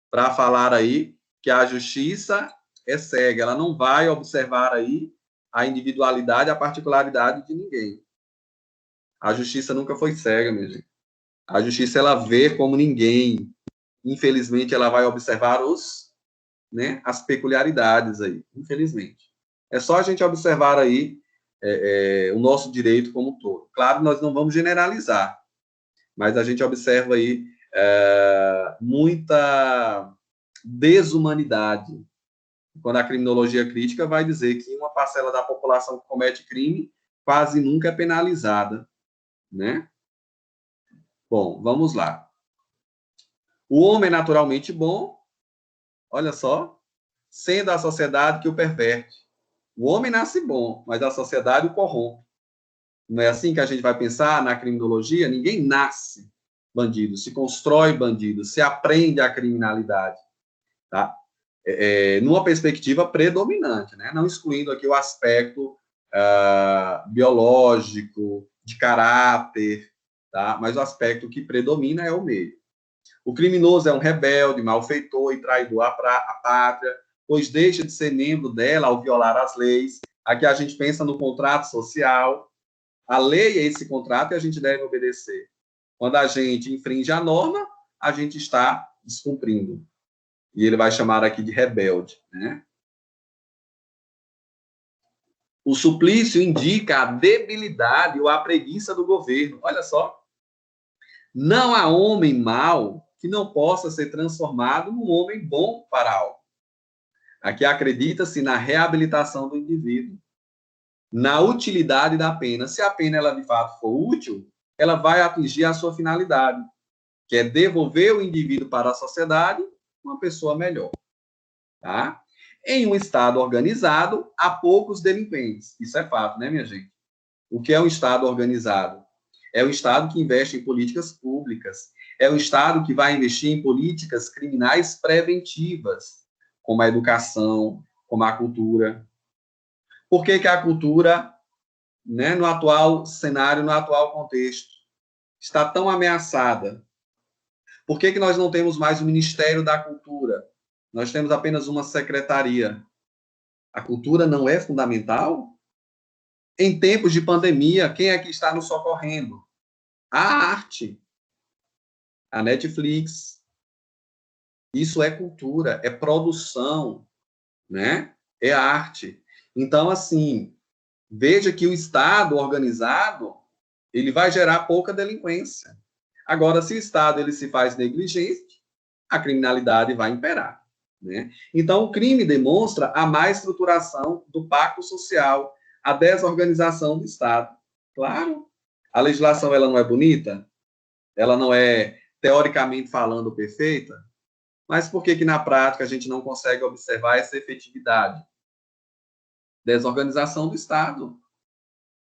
para falar aí que a justiça é cega, ela não vai observar aí a individualidade, a particularidade de ninguém. A justiça nunca foi cega, minha gente. A justiça, ela vê como ninguém. Infelizmente, ela vai observar as peculiaridades aí, infelizmente. É só a gente observar aí o nosso direito como um todo. Claro, nós não vamos generalizar, mas a gente observa aí muita desumanidade. Quando a criminologia crítica vai dizer que uma parcela da população que comete crime quase nunca é penalizada, né? Bom, vamos lá. O homem é naturalmente bom, olha só, sendo a sociedade que o perverte. O homem nasce bom, mas a sociedade o corrompe. Não é assim que a gente vai pensar na criminologia? Ninguém nasce bandido, se constrói bandido, se aprende a criminalidade, tá? Numa perspectiva predominante, né? Não excluindo aqui o aspecto biológico, de caráter, tá? Mas o aspecto que predomina é o meio. O criminoso é um rebelde, malfeitor e traidor à pátria, pois deixa de ser membro dela ao violar as leis. Aqui a gente pensa no contrato social. A lei é esse contrato e a gente deve obedecer. Quando a gente infringe a norma, a gente está descumprindo. E ele vai chamar aqui de rebelde, né? O suplício indica a debilidade ou a preguiça do governo. Olha só. Não há homem mau que não possa ser transformado num homem bom para algo. Aqui acredita-se na reabilitação do indivíduo, na utilidade da pena. Se a pena ela de fato for útil, ela vai atingir a sua finalidade, que é devolver o indivíduo para a sociedade uma pessoa melhor. Tá? Em um Estado organizado, há poucos delinquentes. Isso é fato, né, minha gente? O que é um Estado organizado? É um Estado que investe em políticas públicas. É um Estado que vai investir em políticas criminais preventivas, como a educação, como a cultura. Por que a cultura, né, no atual cenário, no atual contexto, está tão ameaçada? Por que nós não temos mais o Ministério da Cultura? Nós temos apenas uma secretaria. A cultura não é fundamental? Em tempos de pandemia, quem é que está nos socorrendo? A arte. A Netflix. Isso é cultura, é produção, né? É arte. Então, assim, veja que o Estado organizado, ele vai gerar pouca delinquência. Agora, se o Estado ele se faz negligente, a criminalidade vai imperar. Né? Então, o crime demonstra a má estruturação do pacto social, a desorganização do Estado. Claro, a legislação ela não é bonita, ela não é, teoricamente falando, perfeita, mas por que na prática a gente não consegue observar essa efetividade? Desorganização do Estado.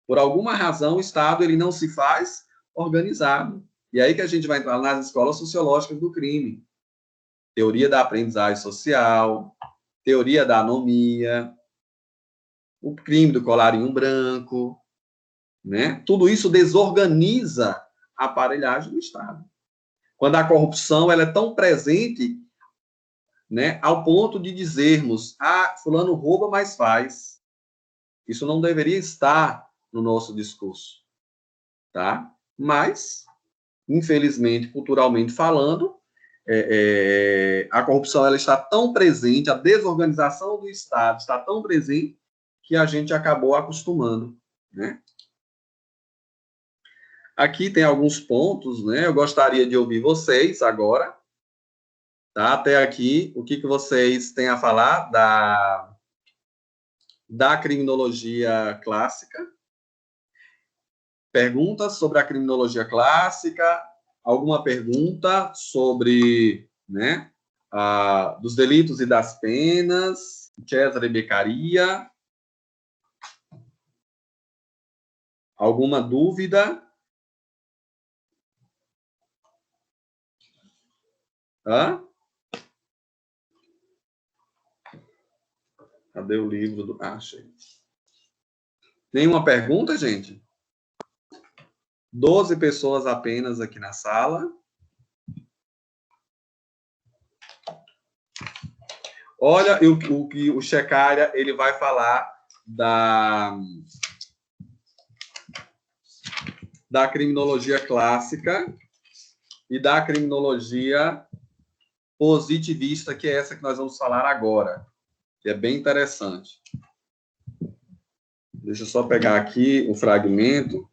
Por alguma razão, o Estado ele não se faz organizado. E aí que a gente vai entrar nas escolas sociológicas do crime. Teoria da aprendizagem social, teoria da anomia, o crime do colarinho branco, né? Tudo isso desorganiza a aparelhagem do Estado. Quando a corrupção ela é tão presente, né, ao ponto de dizermos, fulano rouba, mas faz. Isso não deveria estar no nosso discurso, tá? Mas, infelizmente, culturalmente falando, a corrupção ela está tão presente, a desorganização do Estado está tão presente que a gente acabou acostumando, né? Aqui tem alguns pontos, né? Eu gostaria de ouvir vocês agora. Tá? Até aqui, o que vocês têm a falar da criminologia clássica? Perguntas sobre a criminologia clássica? Alguma pergunta sobre, né, dos delitos e das penas? Cesare Beccaria? Alguma dúvida? Hã? Cadê o livro do... achei. Nenhuma pergunta, gente? 12 pessoas apenas aqui na sala. Olha o que o Checaria ele vai falar da criminologia clássica e da criminologia positivista, que é essa que nós vamos falar agora, que é bem interessante. Deixa eu só pegar aqui um fragmento.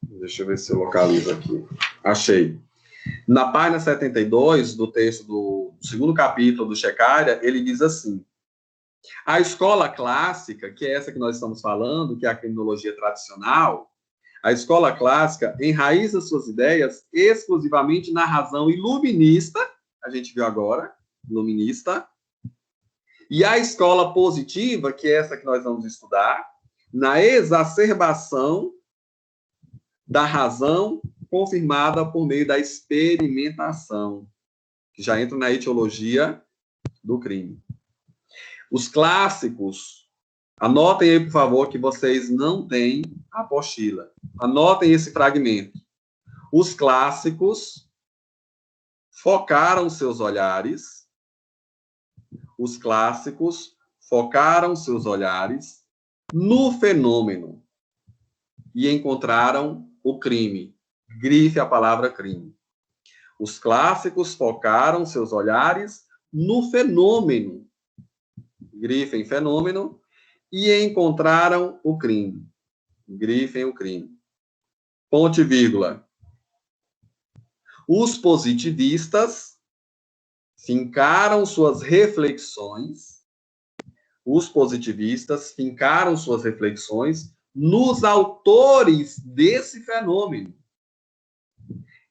Deixa eu ver se eu localizo aqui. Achei. Na página 72 do texto do segundo capítulo do Checaria, ele diz assim: a escola clássica, que é essa que nós estamos falando, que é a criminologia tradicional, a escola clássica enraiza suas ideias exclusivamente na razão iluminista, a gente viu agora, iluminista, e a escola positiva, que é essa que nós vamos estudar, na exacerbação da razão confirmada por meio da experimentação, que já entra na etiologia do crime. Os clássicos, anotem aí, por favor, que vocês não têm a apostila. Anotem esse fragmento. Os clássicos focaram seus olhares no fenômeno e encontraram o crime. Grife a palavra crime. Os clássicos focaram seus olhares no fenômeno. Grifem fenômeno e encontraram o crime. Grifem o crime. Ponto e vírgula. Os positivistas fincaram suas reflexões nos autores desse fenômeno.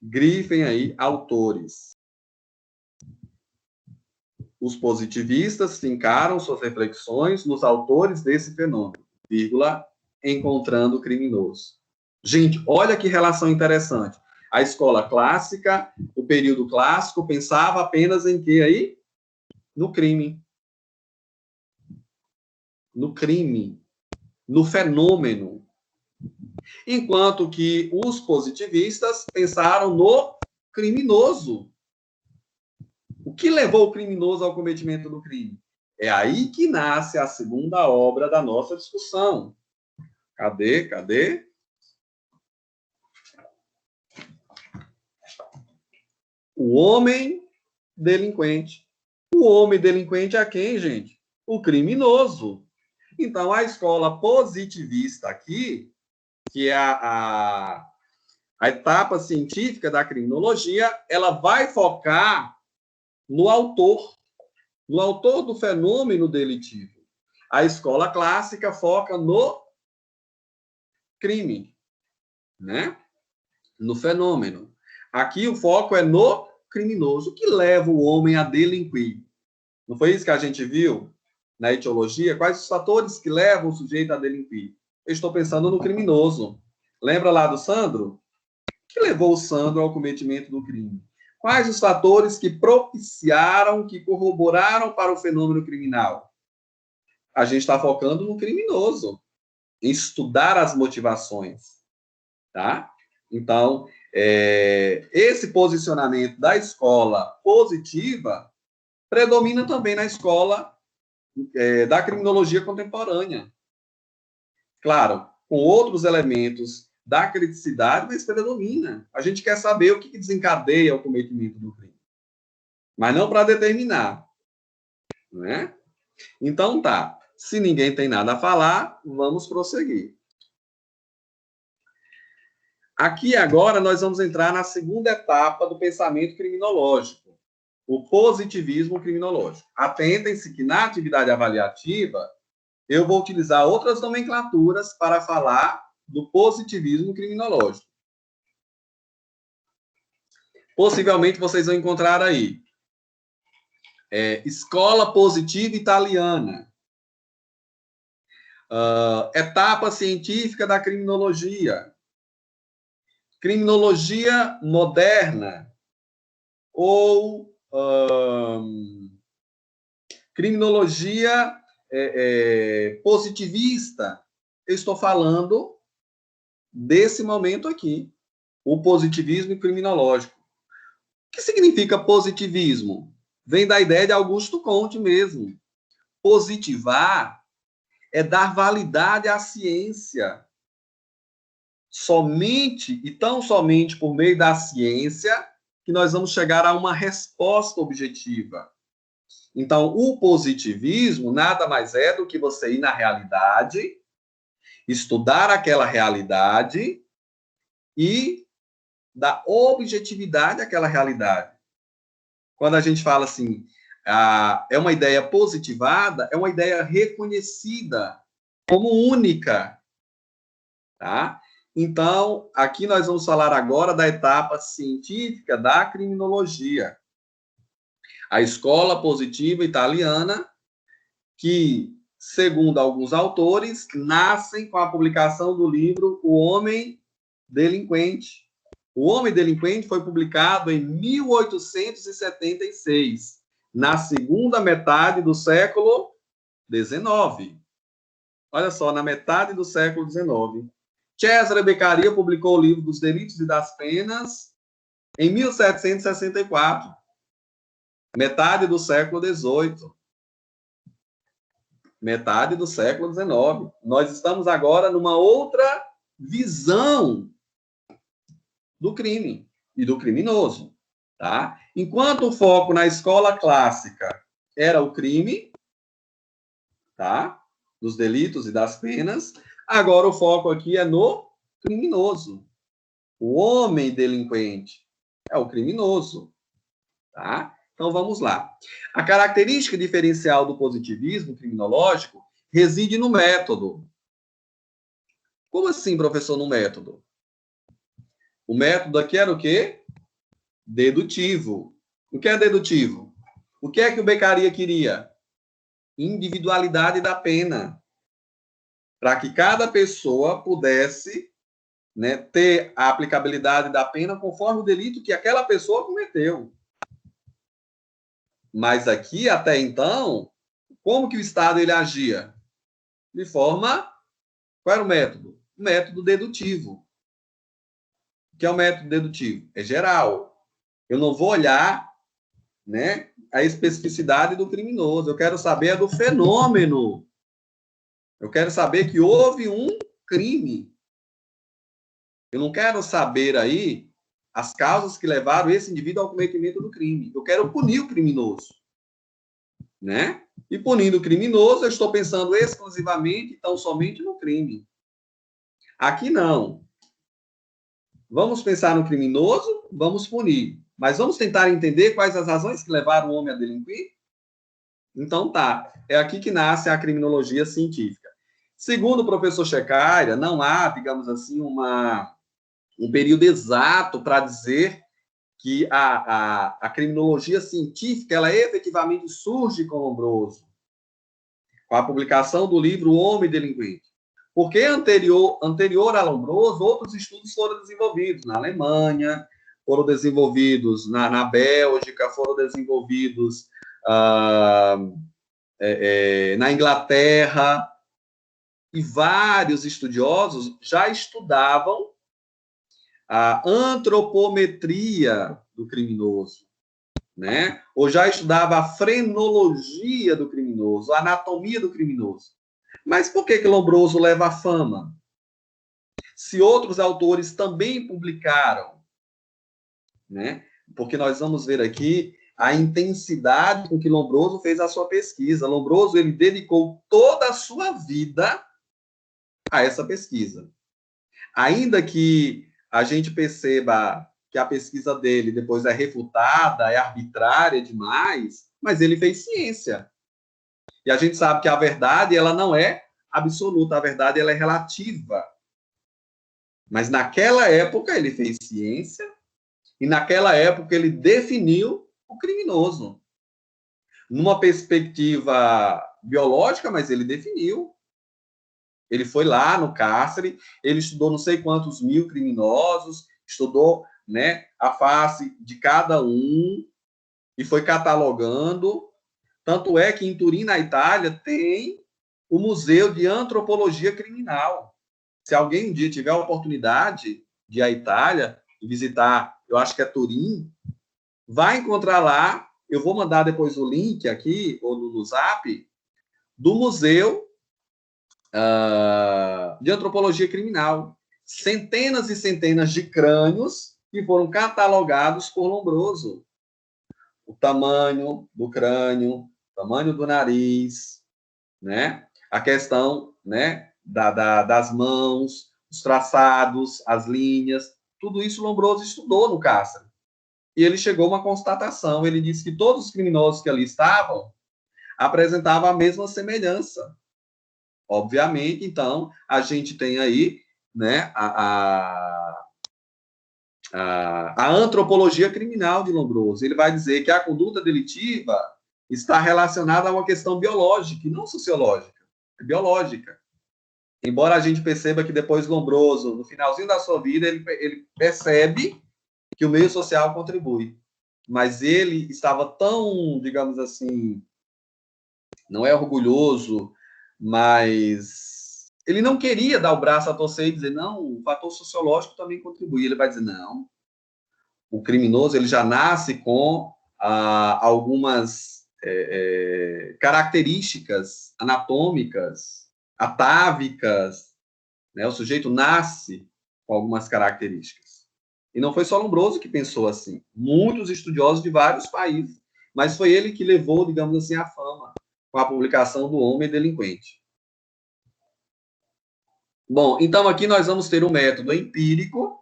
Grifem aí, autores. Os positivistas fincaram suas reflexões nos autores desse fenômeno, vírgula, encontrando o criminoso. Gente, olha que relação interessante. A escola clássica, o período clássico, pensava apenas em quê aí? No crime. No crime. No fenômeno. Enquanto que os positivistas pensaram no criminoso. O que levou o criminoso ao cometimento do crime? É aí que nasce a segunda obra da nossa discussão. Cadê? O homem delinquente. O homem delinquente é quem, gente? O criminoso. Então, a escola positivista aqui, que é a etapa científica da criminologia, ela vai focar no autor do fenômeno delitivo. A escola clássica foca no crime, né? No fenômeno. Aqui o foco é no criminoso, que leva o homem a delinquir. Não foi isso que a gente viu na etiologia? Quais os fatores que levam o sujeito a delinquir? Eu estou pensando no criminoso. Lembra lá do Sandro? O que levou o Sandro ao cometimento do crime? Quais os fatores que propiciaram, que corroboraram para o fenômeno criminal? A gente está focando no criminoso, em estudar as motivações, tá? Então, esse posicionamento da escola positiva predomina também na escola da criminologia contemporânea. Claro, com outros elementos da criticidade, mas predomina. A gente quer saber o que desencadeia o cometimento do crime, mas não para determinar, né? Então tá, se ninguém tem nada a falar, vamos prosseguir. Aqui agora nós vamos entrar na segunda etapa do pensamento criminológico, o positivismo criminológico. Atentem-se que na atividade avaliativa eu vou utilizar outras nomenclaturas para falar do positivismo criminológico. Possivelmente vocês vão encontrar aí escola positiva italiana, etapa científica da criminologia, criminologia moderna ou criminologia positivista. Eu estou falando desse momento aqui, o positivismo criminológico. O que significa positivismo? Vem da ideia de Augusto Comte mesmo. Positivar é dar validade à ciência. Somente e tão somente por meio da ciência que nós vamos chegar a uma resposta objetiva. Então, o positivismo nada mais é do que você ir na realidade, estudar aquela realidade e dar objetividade àquela realidade. Quando a gente fala assim, é uma ideia positivada, é uma ideia reconhecida como única, tá? Então, aqui nós vamos falar agora da etapa científica da criminologia. A escola positiva italiana, que, segundo alguns autores, nascem com a publicação do livro O Homem Delinquente. O Homem Delinquente foi publicado em 1876, na segunda metade do século XIX. Olha só, na metade do século XIX. Cesare Beccaria publicou o livro dos Delitos e das Penas em 1764, metade do século XVIII. Metade do século XIX. Nós estamos agora numa outra visão do crime e do criminoso, tá? Enquanto o foco na escola clássica era o crime, tá? Dos delitos e das penas, agora o foco aqui é no criminoso. O homem delinquente é o criminoso, tá? Então vamos lá. A característica diferencial do positivismo criminológico reside no método. Como assim, professor, no método? O método aqui era o quê? Dedutivo. O que é dedutivo? O que é que o Beccaria queria? Individualidade da pena. Para que cada pessoa pudesse, né, ter a aplicabilidade da pena conforme o delito que aquela pessoa cometeu. Mas aqui, até então, como que o Estado ele agia? De forma... Qual era o método? O método dedutivo. O que é o método dedutivo? É geral. Eu não vou olhar, né, a especificidade do criminoso. Eu quero saber do fenômeno. Eu quero saber que houve um crime. Eu não quero saber aí as causas que levaram esse indivíduo ao cometimento do crime. Eu quero punir o criminoso, né? E punindo o criminoso, eu estou pensando exclusivamente, tão somente no crime. Aqui não. Vamos pensar no criminoso, vamos punir. Mas vamos tentar entender quais as razões que levaram o homem a delinquir? Então tá, é aqui que nasce a criminologia científica. Segundo o professor Checaira, não há, digamos assim, um período exato para dizer que a criminologia científica, ela efetivamente surge com Lombroso, com a publicação do livro O Homem Delinquente. Porque anterior a Lombroso, outros estudos foram desenvolvidos na Alemanha, foram desenvolvidos na Bélgica, foram desenvolvidos na Inglaterra, e vários estudiosos já estudavam a antropometria do criminoso, né? Ou já estudava a frenologia do criminoso, a anatomia do criminoso. Mas por que Lombroso leva a fama? Se outros autores também publicaram, né? Porque nós vamos ver aqui a intensidade com que Lombroso fez a sua pesquisa. Lombroso, ele dedicou toda a sua vida a essa pesquisa. Ainda que a gente perceba que a pesquisa dele depois é refutada, é arbitrária demais, mas ele fez ciência. E a gente sabe que a verdade, ela não é absoluta, a verdade, ela é relativa. Mas naquela época ele fez ciência e naquela época ele definiu o criminoso. Numa perspectiva biológica, mas ele definiu. Ele foi lá no cárcere, ele estudou não sei quantos mil criminosos, estudou, né, a face de cada um e foi catalogando. Tanto é que em Turim, na Itália, tem o Museu de Antropologia Criminal. Se alguém um dia tiver a oportunidade de ir à Itália e visitar, eu acho que é Turim, vai encontrar lá, eu vou mandar depois o link aqui, ou no Zap, do Museu de Antropologia Criminal. Centenas e centenas de crânios que foram catalogados por Lombroso. O tamanho do crânio, o tamanho do nariz, né? A questão, né, das mãos, os traçados, as linhas, tudo isso Lombroso estudou no cárcere. E ele chegou a uma constatação, ele disse que todos os criminosos que ali estavam apresentavam a mesma semelhança. Obviamente, então, a gente tem aí, né, a antropologia criminal de Lombroso. Ele vai dizer que a conduta delitiva está relacionada a uma questão biológica e não sociológica, é biológica. Embora a gente perceba que depois Lombroso, no finalzinho da sua vida, ele percebe que o meio social contribui. Mas ele estava tão, digamos assim, não é orgulhoso, mas ele não queria dar o braço a torcer e dizer, não, o fator sociológico também contribui. Ele vai dizer, não, o criminoso ele já nasce com algumas características anatômicas, atávicas, né? O sujeito nasce com algumas características. E não foi só Lombroso que pensou assim. Muitos estudiosos de vários países. Mas foi ele que levou, digamos assim, a fama com a publicação do Homem Delinquente. Bom, então aqui nós vamos ter um método empírico.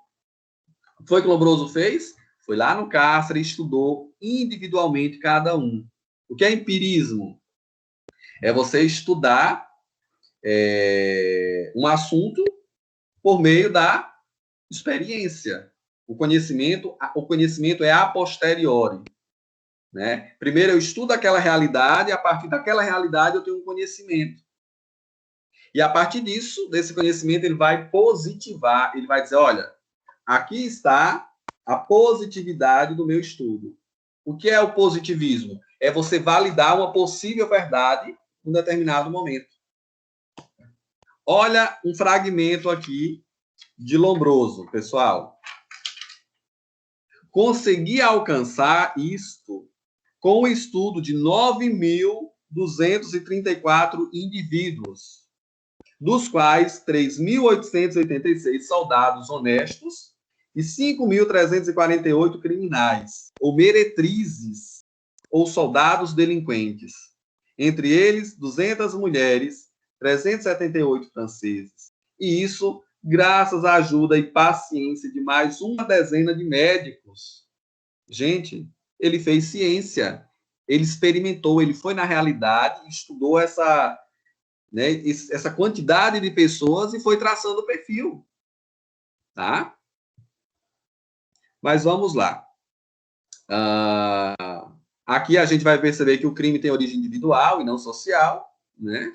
O que foi que Lombroso fez? Foi lá no cárcere e estudou individualmente cada um. O que é empirismo? É você estudar um assunto por meio da experiência. O conhecimento é a posteriori. Né? Primeiro eu estudo aquela realidade, e a partir daquela realidade eu tenho um conhecimento. E a partir disso, desse conhecimento, ele vai positivar, ele vai dizer, olha, aqui está a positividade do meu estudo. O que é o positivismo? É você validar uma possível verdade em um determinado momento. Olha um fragmento aqui de Lombroso, pessoal. Consegui alcançar isto com o estudo de 9.234 indivíduos, dos quais 3.886 soldados honestos e 5.348 criminais, ou meretrizes, ou soldados delinquentes. Entre eles, 200 mulheres, 378 franceses. E isso graças à ajuda e paciência de mais uma dezena de médicos. Gente, ele fez ciência, ele experimentou, ele foi na realidade, estudou essa quantidade de pessoas e foi traçando o perfil. Tá? Mas vamos lá. Aqui a gente vai perceber que o crime tem origem individual e não social. Né?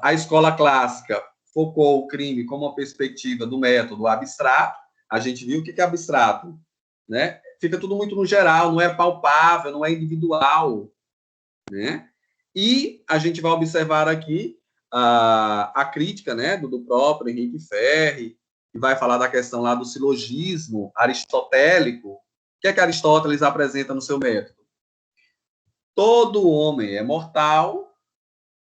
A escola clássica focou o crime como uma perspectiva do método abstrato. A gente viu o que é abstrato. né? Fica tudo muito no geral, não é palpável, não é individual, né? E a gente vai observar aqui a crítica, né, do próprio Henrique Ferri, que vai falar da questão lá do silogismo aristotélico. O que é que Aristóteles apresenta no seu método? Todo homem é mortal,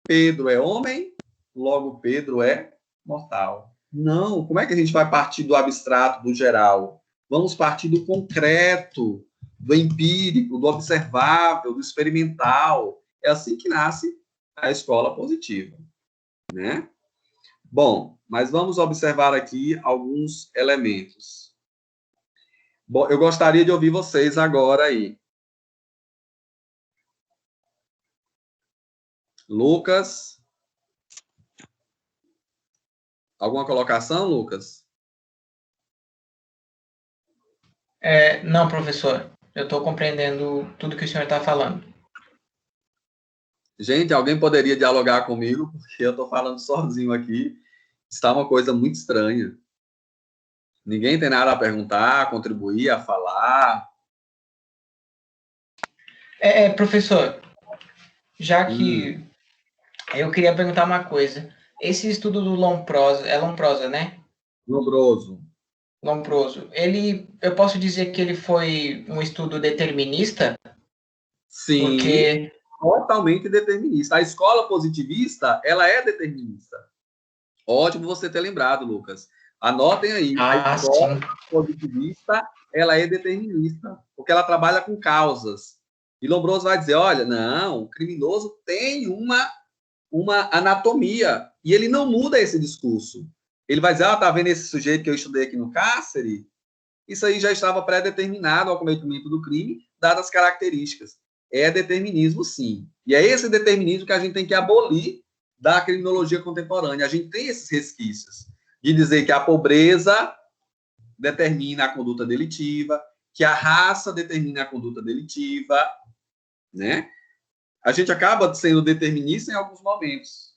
Pedro é homem, logo Pedro é mortal. Não, como é que a gente vai partir do abstrato, do geral? Vamos partir do concreto, do empírico, do observável, do experimental. É assim que nasce a escola positiva, né? Bom, mas vamos observar aqui alguns elementos. Bom, eu gostaria de ouvir vocês agora aí. Lucas, alguma colocação, Lucas? Não, professor. Eu estou compreendendo tudo que o senhor está falando. Gente, alguém poderia dialogar comigo, porque eu estou falando sozinho aqui. Está uma coisa muito estranha. Ninguém tem nada a perguntar, a contribuir, a falar. Professor, já que eu queria perguntar uma coisa. Esse estudo do Lombroso, é Lombroso, né? Lombroso. Lombroso. Eu posso dizer que ele foi um estudo determinista? Sim, Porque... totalmente determinista. A escola positivista, ela é determinista. Ótimo você ter lembrado, Lucas. Anotem aí. A escola positivista, ela é determinista, porque ela trabalha com causas. E Lombroso vai dizer, olha, não, o criminoso tem uma anatomia, e ele não muda esse discurso. Ele vai dizer, tá vendo esse sujeito que eu estudei aqui no cárcere? Isso aí já estava pré-determinado ao cometimento do crime, dadas as características. É determinismo, sim. E é esse determinismo que a gente tem que abolir da criminologia contemporânea. A gente tem esses resquícios de dizer que a pobreza determina a conduta delitiva, que a raça determina a conduta delitiva, né? A gente acaba sendo determinista em alguns momentos.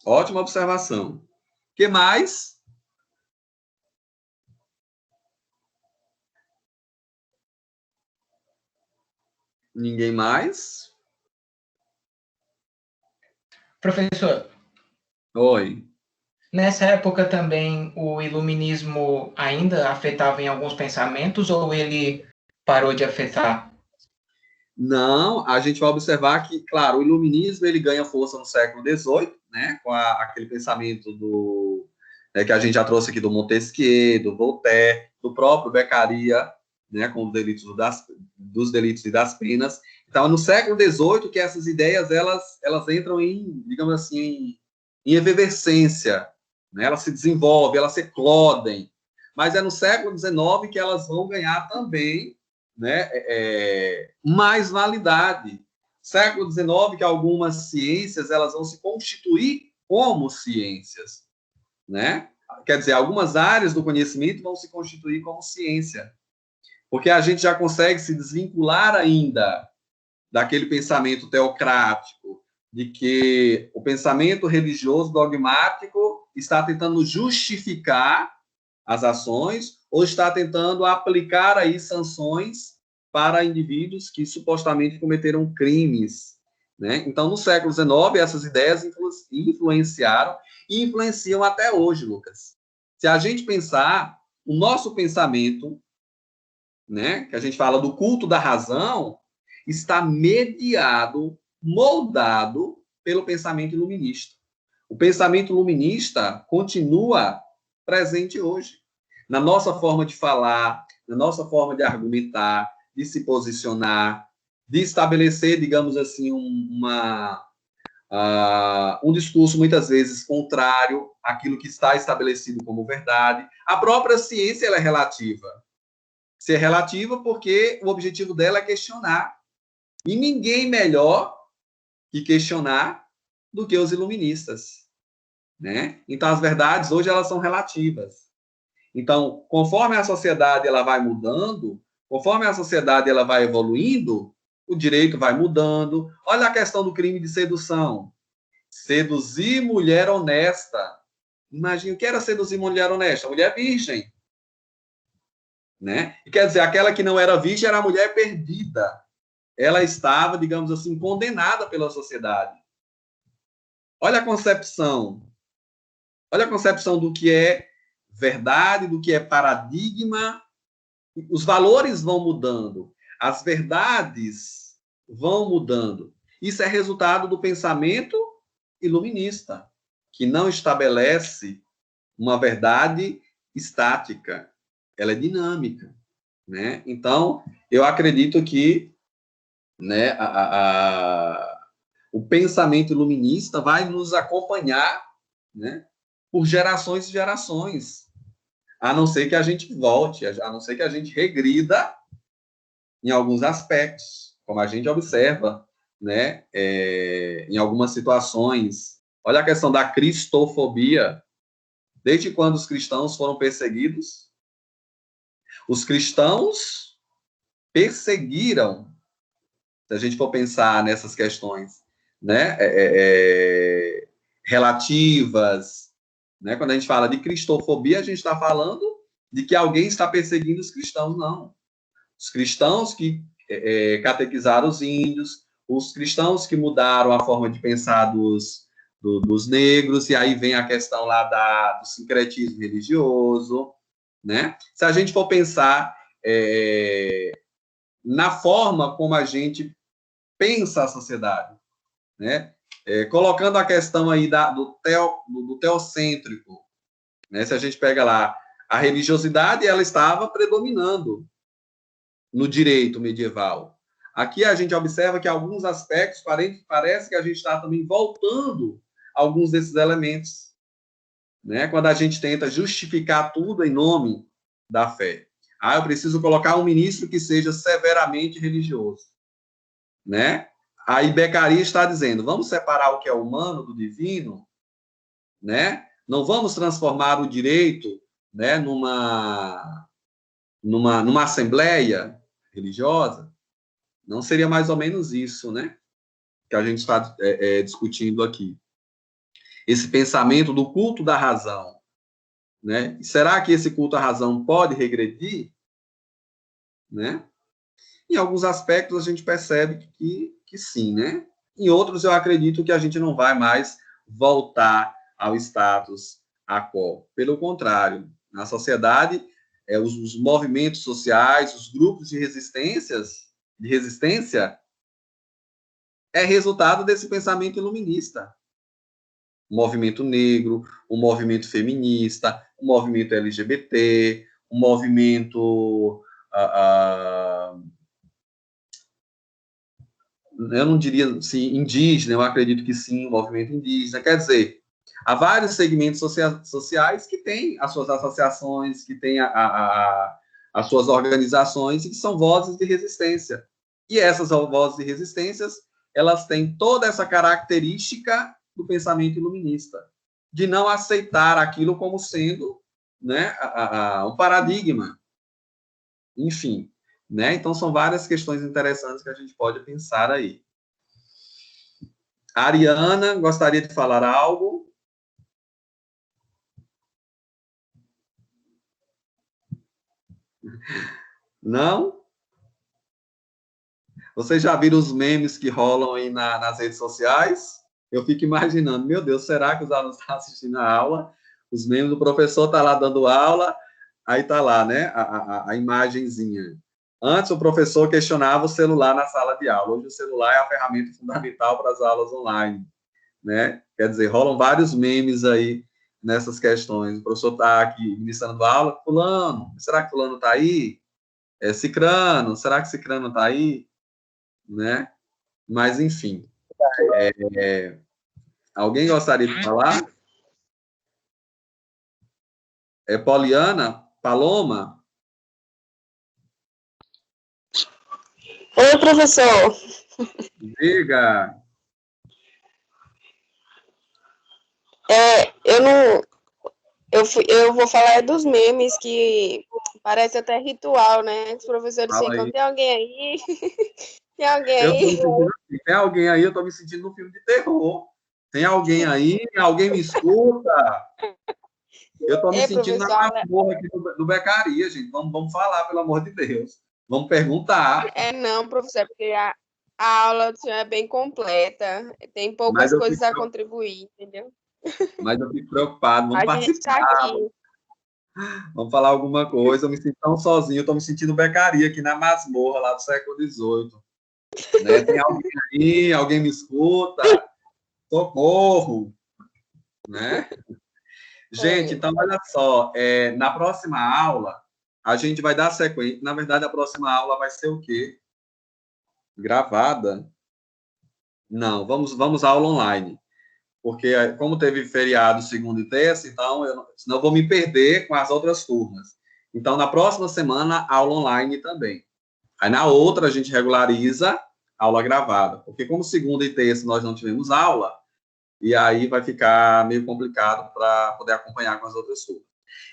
Ótima observação. O que mais? Ninguém mais? Professor. Oi. Nessa época também o iluminismo ainda afetava em alguns pensamentos ou ele parou de afetar? Não, a gente vai observar que, claro, o iluminismo ele ganha força no século XVIII, né, com aquele pensamento que a gente já trouxe aqui do Montesquieu, do Voltaire, do próprio Beccaria, né, com os delitos dos delitos e das penas. Então, é no século XVIII que essas ideias elas entram em, digamos assim, em efervescência, né, elas se desenvolvem, elas se eclodem. Mas é no século XIX que elas vão ganhar também, né, mais validade. Século XIX que algumas ciências elas vão se constituir como ciências, né? Quer dizer, algumas áreas do conhecimento vão se constituir como ciência, porque a gente já consegue se desvincular ainda daquele pensamento teocrático, de que o pensamento religioso dogmático está tentando justificar as ações ou está tentando aplicar aí sanções para indivíduos que supostamente cometeram crimes, né? Então, no século XIX, essas ideias influenciaram e influenciam até hoje, Lucas. Se a gente pensar, o nosso pensamento, né, que a gente fala do culto da razão, está mediado, moldado pelo pensamento iluminista. O pensamento iluminista continua presente hoje. Na nossa forma de falar, na nossa forma de argumentar, de se posicionar, de estabelecer, digamos assim, um discurso muitas vezes contrário àquilo que está estabelecido como verdade. A própria ciência ela é relativa. Se é relativa porque o objetivo dela é questionar. E ninguém melhor que questionar do que os iluministas, né? Então, as verdades hoje elas são relativas. Então, conforme a sociedade ela vai mudando, conforme a sociedade ela vai evoluindo, o direito vai mudando. Olha a questão do crime de sedução. Seduzir mulher honesta. Imagina o que era seduzir mulher honesta? Mulher virgem. né? E quer dizer, aquela que não era virgem era a mulher perdida. Ela estava, digamos assim, condenada pela sociedade. Olha a concepção. Olha a concepção do que é verdade, do que é paradigma. Os valores vão mudando. As verdades vão mudando. Isso é resultado do pensamento iluminista, que não estabelece uma verdade estática. Ela é dinâmica, né? Então, eu acredito que, né, o pensamento iluminista vai nos acompanhar, né, por gerações e gerações, a não ser que a gente volte, a não ser que a gente regrida em alguns aspectos, como a gente observa, né, em algumas situações. Olha a questão da cristofobia. Desde quando os cristãos foram perseguidos? Os cristãos perseguiram, se a gente for pensar nessas questões, né, relativas, né, quando a gente fala de cristofobia, a gente está falando de que alguém está perseguindo os cristãos, não. Os cristãos que catequizaram os índios, os cristãos que mudaram a forma de pensar dos negros, e aí vem a questão lá do sincretismo religioso, né? Se a gente for pensar na forma como a gente pensa a sociedade, né? Colocando a questão aí do teocêntrico, né? Se a gente pega lá, a religiosidade, ela estava predominando no direito medieval. Aqui a gente observa que alguns aspectos, parece que a gente está também voltando a alguns desses elementos, né? Quando a gente tenta justificar tudo em nome da fé. Eu preciso colocar um ministro que seja severamente religioso, né? Aí Beccaria está dizendo, vamos separar o que é humano do divino, né? Não vamos transformar o direito, né, numa assembleia religiosa. Não seria mais ou menos isso, né, que a gente está discutindo aqui. Esse pensamento do culto da razão, né? Será que esse culto à razão pode regredir, né? Em alguns aspectos a gente percebe que sim, né? Em outros eu acredito que a gente não vai mais voltar ao status quo. Pelo contrário, na sociedade, os movimentos sociais, os grupos de resistência é resultado desse pensamento iluminista. O movimento negro, o movimento feminista, o movimento LGBT, o movimento eu não diria assim, indígena, eu acredito que sim, o movimento indígena. Quer dizer, há vários segmentos sociais que têm as suas associações, que têm as suas organizações e que são vozes de resistência. E essas vozes de resistências, elas têm toda essa característica do pensamento iluminista, de não aceitar aquilo como sendo, né, um paradigma. Enfim, né? Então, são várias questões interessantes que a gente pode pensar aí. A Ariana gostaria de falar algo? Não? Vocês já viram os memes que rolam aí nas redes sociais? Eu fico imaginando, meu Deus, será que os alunos estão assistindo a aula? Os memes do professor estão lá dando aula, aí está lá, né, a imagenzinha. Antes, o professor questionava o celular na sala de aula. Hoje, o celular é a ferramenta fundamental para as aulas online, né? Quer dizer, rolam vários memes aí nessas questões. O professor está aqui ministrando aula. Fulano, será que fulano está aí? Cicrano, será que Cicrano está aí? Né? Mas, enfim. Alguém gostaria de falar? Poliana? Paloma? Oi, professor. Diga. Eu vou falar dos memes que parece até ritual, né? Os professores ficam, tem alguém aí? Tem alguém aí? Tem alguém aí? Eu estou me sentindo num filme de terror. Tem alguém aí? Alguém me escuta? Eu estou me Ei, sentindo na professor, masmorra aqui do Becaria, gente. Vamos falar, pelo amor de Deus. Vamos perguntar. não, professor, porque a aula é bem completa, tem Mas poucas eu coisas fico, a contribuir, entendeu? mas eu fico preocupado. Vamos A gente está participar, aqui. vamos falar alguma coisa. Eu me sinto tão sozinho. Eu estou me sentindo Becaria aqui na masmorra lá do século XVIII. Né? Tem alguém aí? Alguém me escuta? Socorro! Né? Gente, então olha só, na próxima aula a gente vai dar sequência. Na verdade, a próxima aula vai ser o quê? Gravada? Não, vamos à aula online, porque como teve feriado segunda e terça, então senão eu vou me perder com as outras turmas. Então, na próxima semana, aula online também. Aí na outra a gente regulariza a aula gravada, porque como segunda e terça nós não tivemos aula, e aí vai ficar meio complicado para poder acompanhar com as outras turmas.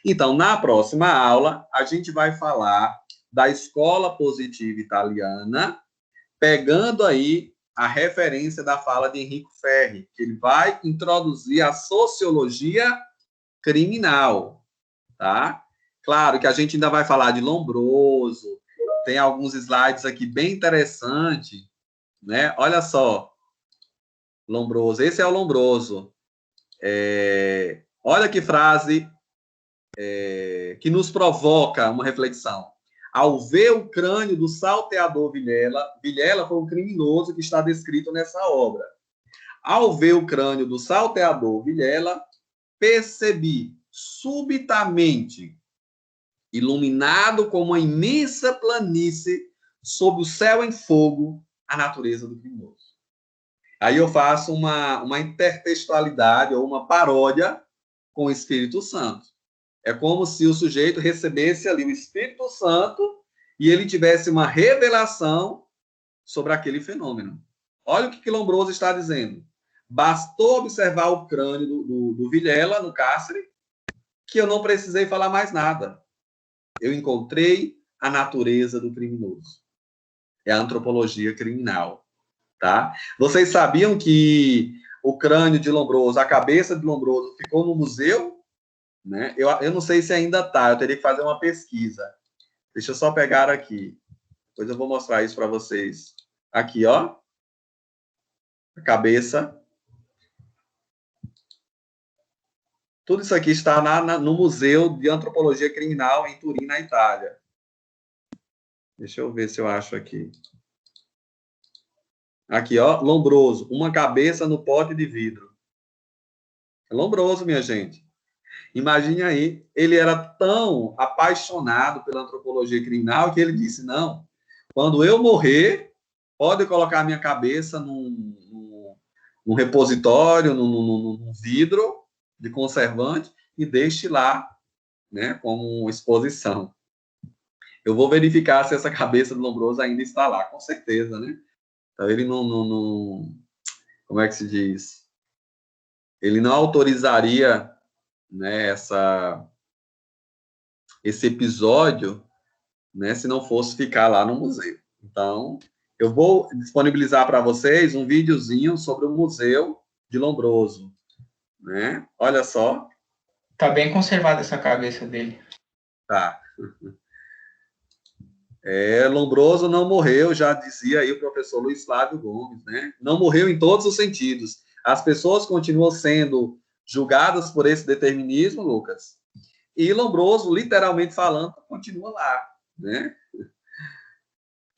Então, na próxima aula, a gente vai falar da escola positiva italiana, pegando aí a referência da fala de Enrico Ferri, que ele vai introduzir a sociologia criminal, tá? Claro que a gente ainda vai falar de Lombroso, tem alguns slides aqui bem interessantes, né? Olha só, Lombroso, esse é o Lombroso. Olha que frase que nos provoca uma reflexão. Ao ver o crânio do salteador Vilela, Vilela foi um criminoso que está descrito nessa obra. Ao ver o crânio do salteador Vilela, percebi subitamente, iluminado como uma imensa planície sob o céu em fogo, a natureza do criminoso. Aí eu faço uma intertextualidade ou uma paródia com o Espírito Santo. É como se o sujeito recebesse ali o Espírito Santo e ele tivesse uma revelação sobre aquele fenômeno. Olha o que Lombroso está dizendo. Bastou observar o crânio do Vilela no cárcere que eu não precisei falar mais nada. Eu encontrei a natureza do criminoso. É a antropologia criminal. Tá? Vocês sabiam que o crânio de Lombroso, a cabeça de Lombroso, ficou no museu? Né? Eu não sei se ainda está, eu teria que fazer uma pesquisa. Deixa eu só pegar aqui. Depois eu vou mostrar isso para vocês. Aqui, ó. A cabeça. Tudo isso aqui está no Museu de Antropologia Criminal em Turim, na Itália. Deixa eu ver se eu acho aqui. Aqui, ó. Lombroso. Uma cabeça no pote de vidro. É Lombroso, minha gente. Imagine aí, ele era tão apaixonado pela antropologia criminal que ele disse, não, quando eu morrer, pode colocar a minha cabeça num repositório, num vidro de conservante e deixe lá, né, como exposição. Eu vou verificar se essa cabeça do Lombroso ainda está lá, com certeza, né? Então, ele não como é que se diz? Ele não autorizaria, né, esse episódio, né, se não fosse ficar lá no museu. Então, eu vou disponibilizar para vocês um videozinho sobre o Museu de Lombroso, né? Olha só. Tá bem conservada essa cabeça dele. Tá. Lombroso não morreu, já dizia aí o professor Luiz Flávio Gomes, né? Não morreu em todos os sentidos. As pessoas continuam sendo julgadas por esse determinismo, Lucas, e Lombroso, literalmente falando, continua lá, né?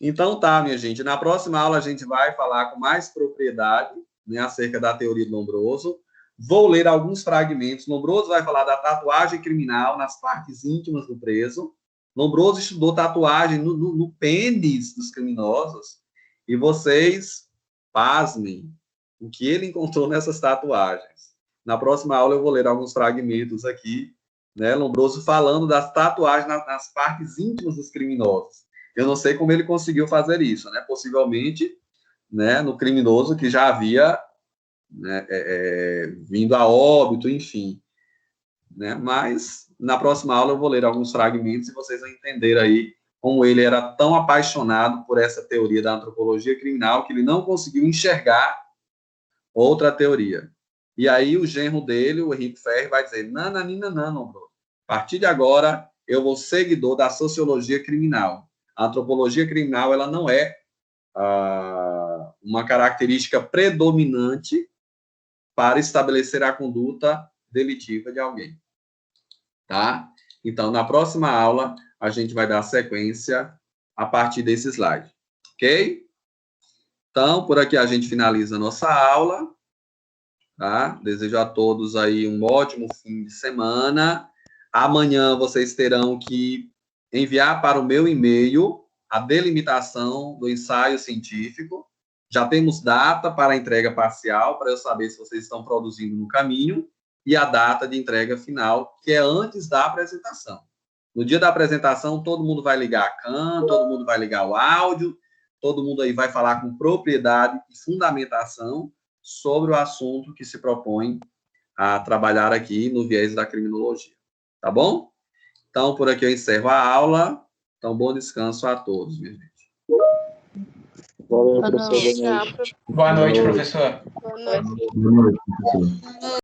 Então tá, minha gente, na próxima aula a gente vai falar com mais propriedade, né, acerca da teoria de Lombroso. Vou ler alguns fragmentos. Lombroso vai falar da tatuagem criminal nas partes íntimas do preso. Lombroso estudou tatuagem no pênis dos criminosos. E vocês, pasmem, o que ele encontrou nessas tatuagens. Na próxima aula eu vou ler alguns fragmentos aqui, né, Lombroso falando das tatuagens nas partes íntimas dos criminosos. Eu não sei como ele conseguiu fazer isso, né? Possivelmente, né, no criminoso que já havia, né, vindo a óbito, enfim. Né? Mas, na próxima aula, eu vou ler alguns fragmentos e vocês vão entender aí como ele era tão apaixonado por essa teoria da antropologia criminal que ele não conseguiu enxergar outra teoria. E aí o genro dele, o Henrique Ferri, vai dizer, nananina, não, bro. A partir de agora, eu vou seguidor da sociologia criminal. A antropologia criminal, ela não é uma característica predominante para estabelecer a conduta delitiva de alguém. Tá? Então, na próxima aula, a gente vai dar sequência a partir desse slide. Ok? Então, por aqui a gente finaliza a nossa aula. Tá? Desejo a todos aí um ótimo fim de semana. Amanhã vocês terão que enviar para o meu e-mail a delimitação do ensaio científico. Já temos data para a entrega parcial, para eu saber se vocês estão produzindo no caminho, e a data de entrega final, que é antes da apresentação. No dia da apresentação, todo mundo vai ligar a cam, todo mundo vai ligar o áudio, todo mundo aí vai falar com propriedade e fundamentação sobre o assunto que se propõe a trabalhar aqui no viés da criminologia. Tá bom? Então, por aqui eu encerro a aula. Então, bom descanso a todos, minha gente. Valeu, professor. Tchau, Boa noite, professor. boa noite. Boa noite, professor.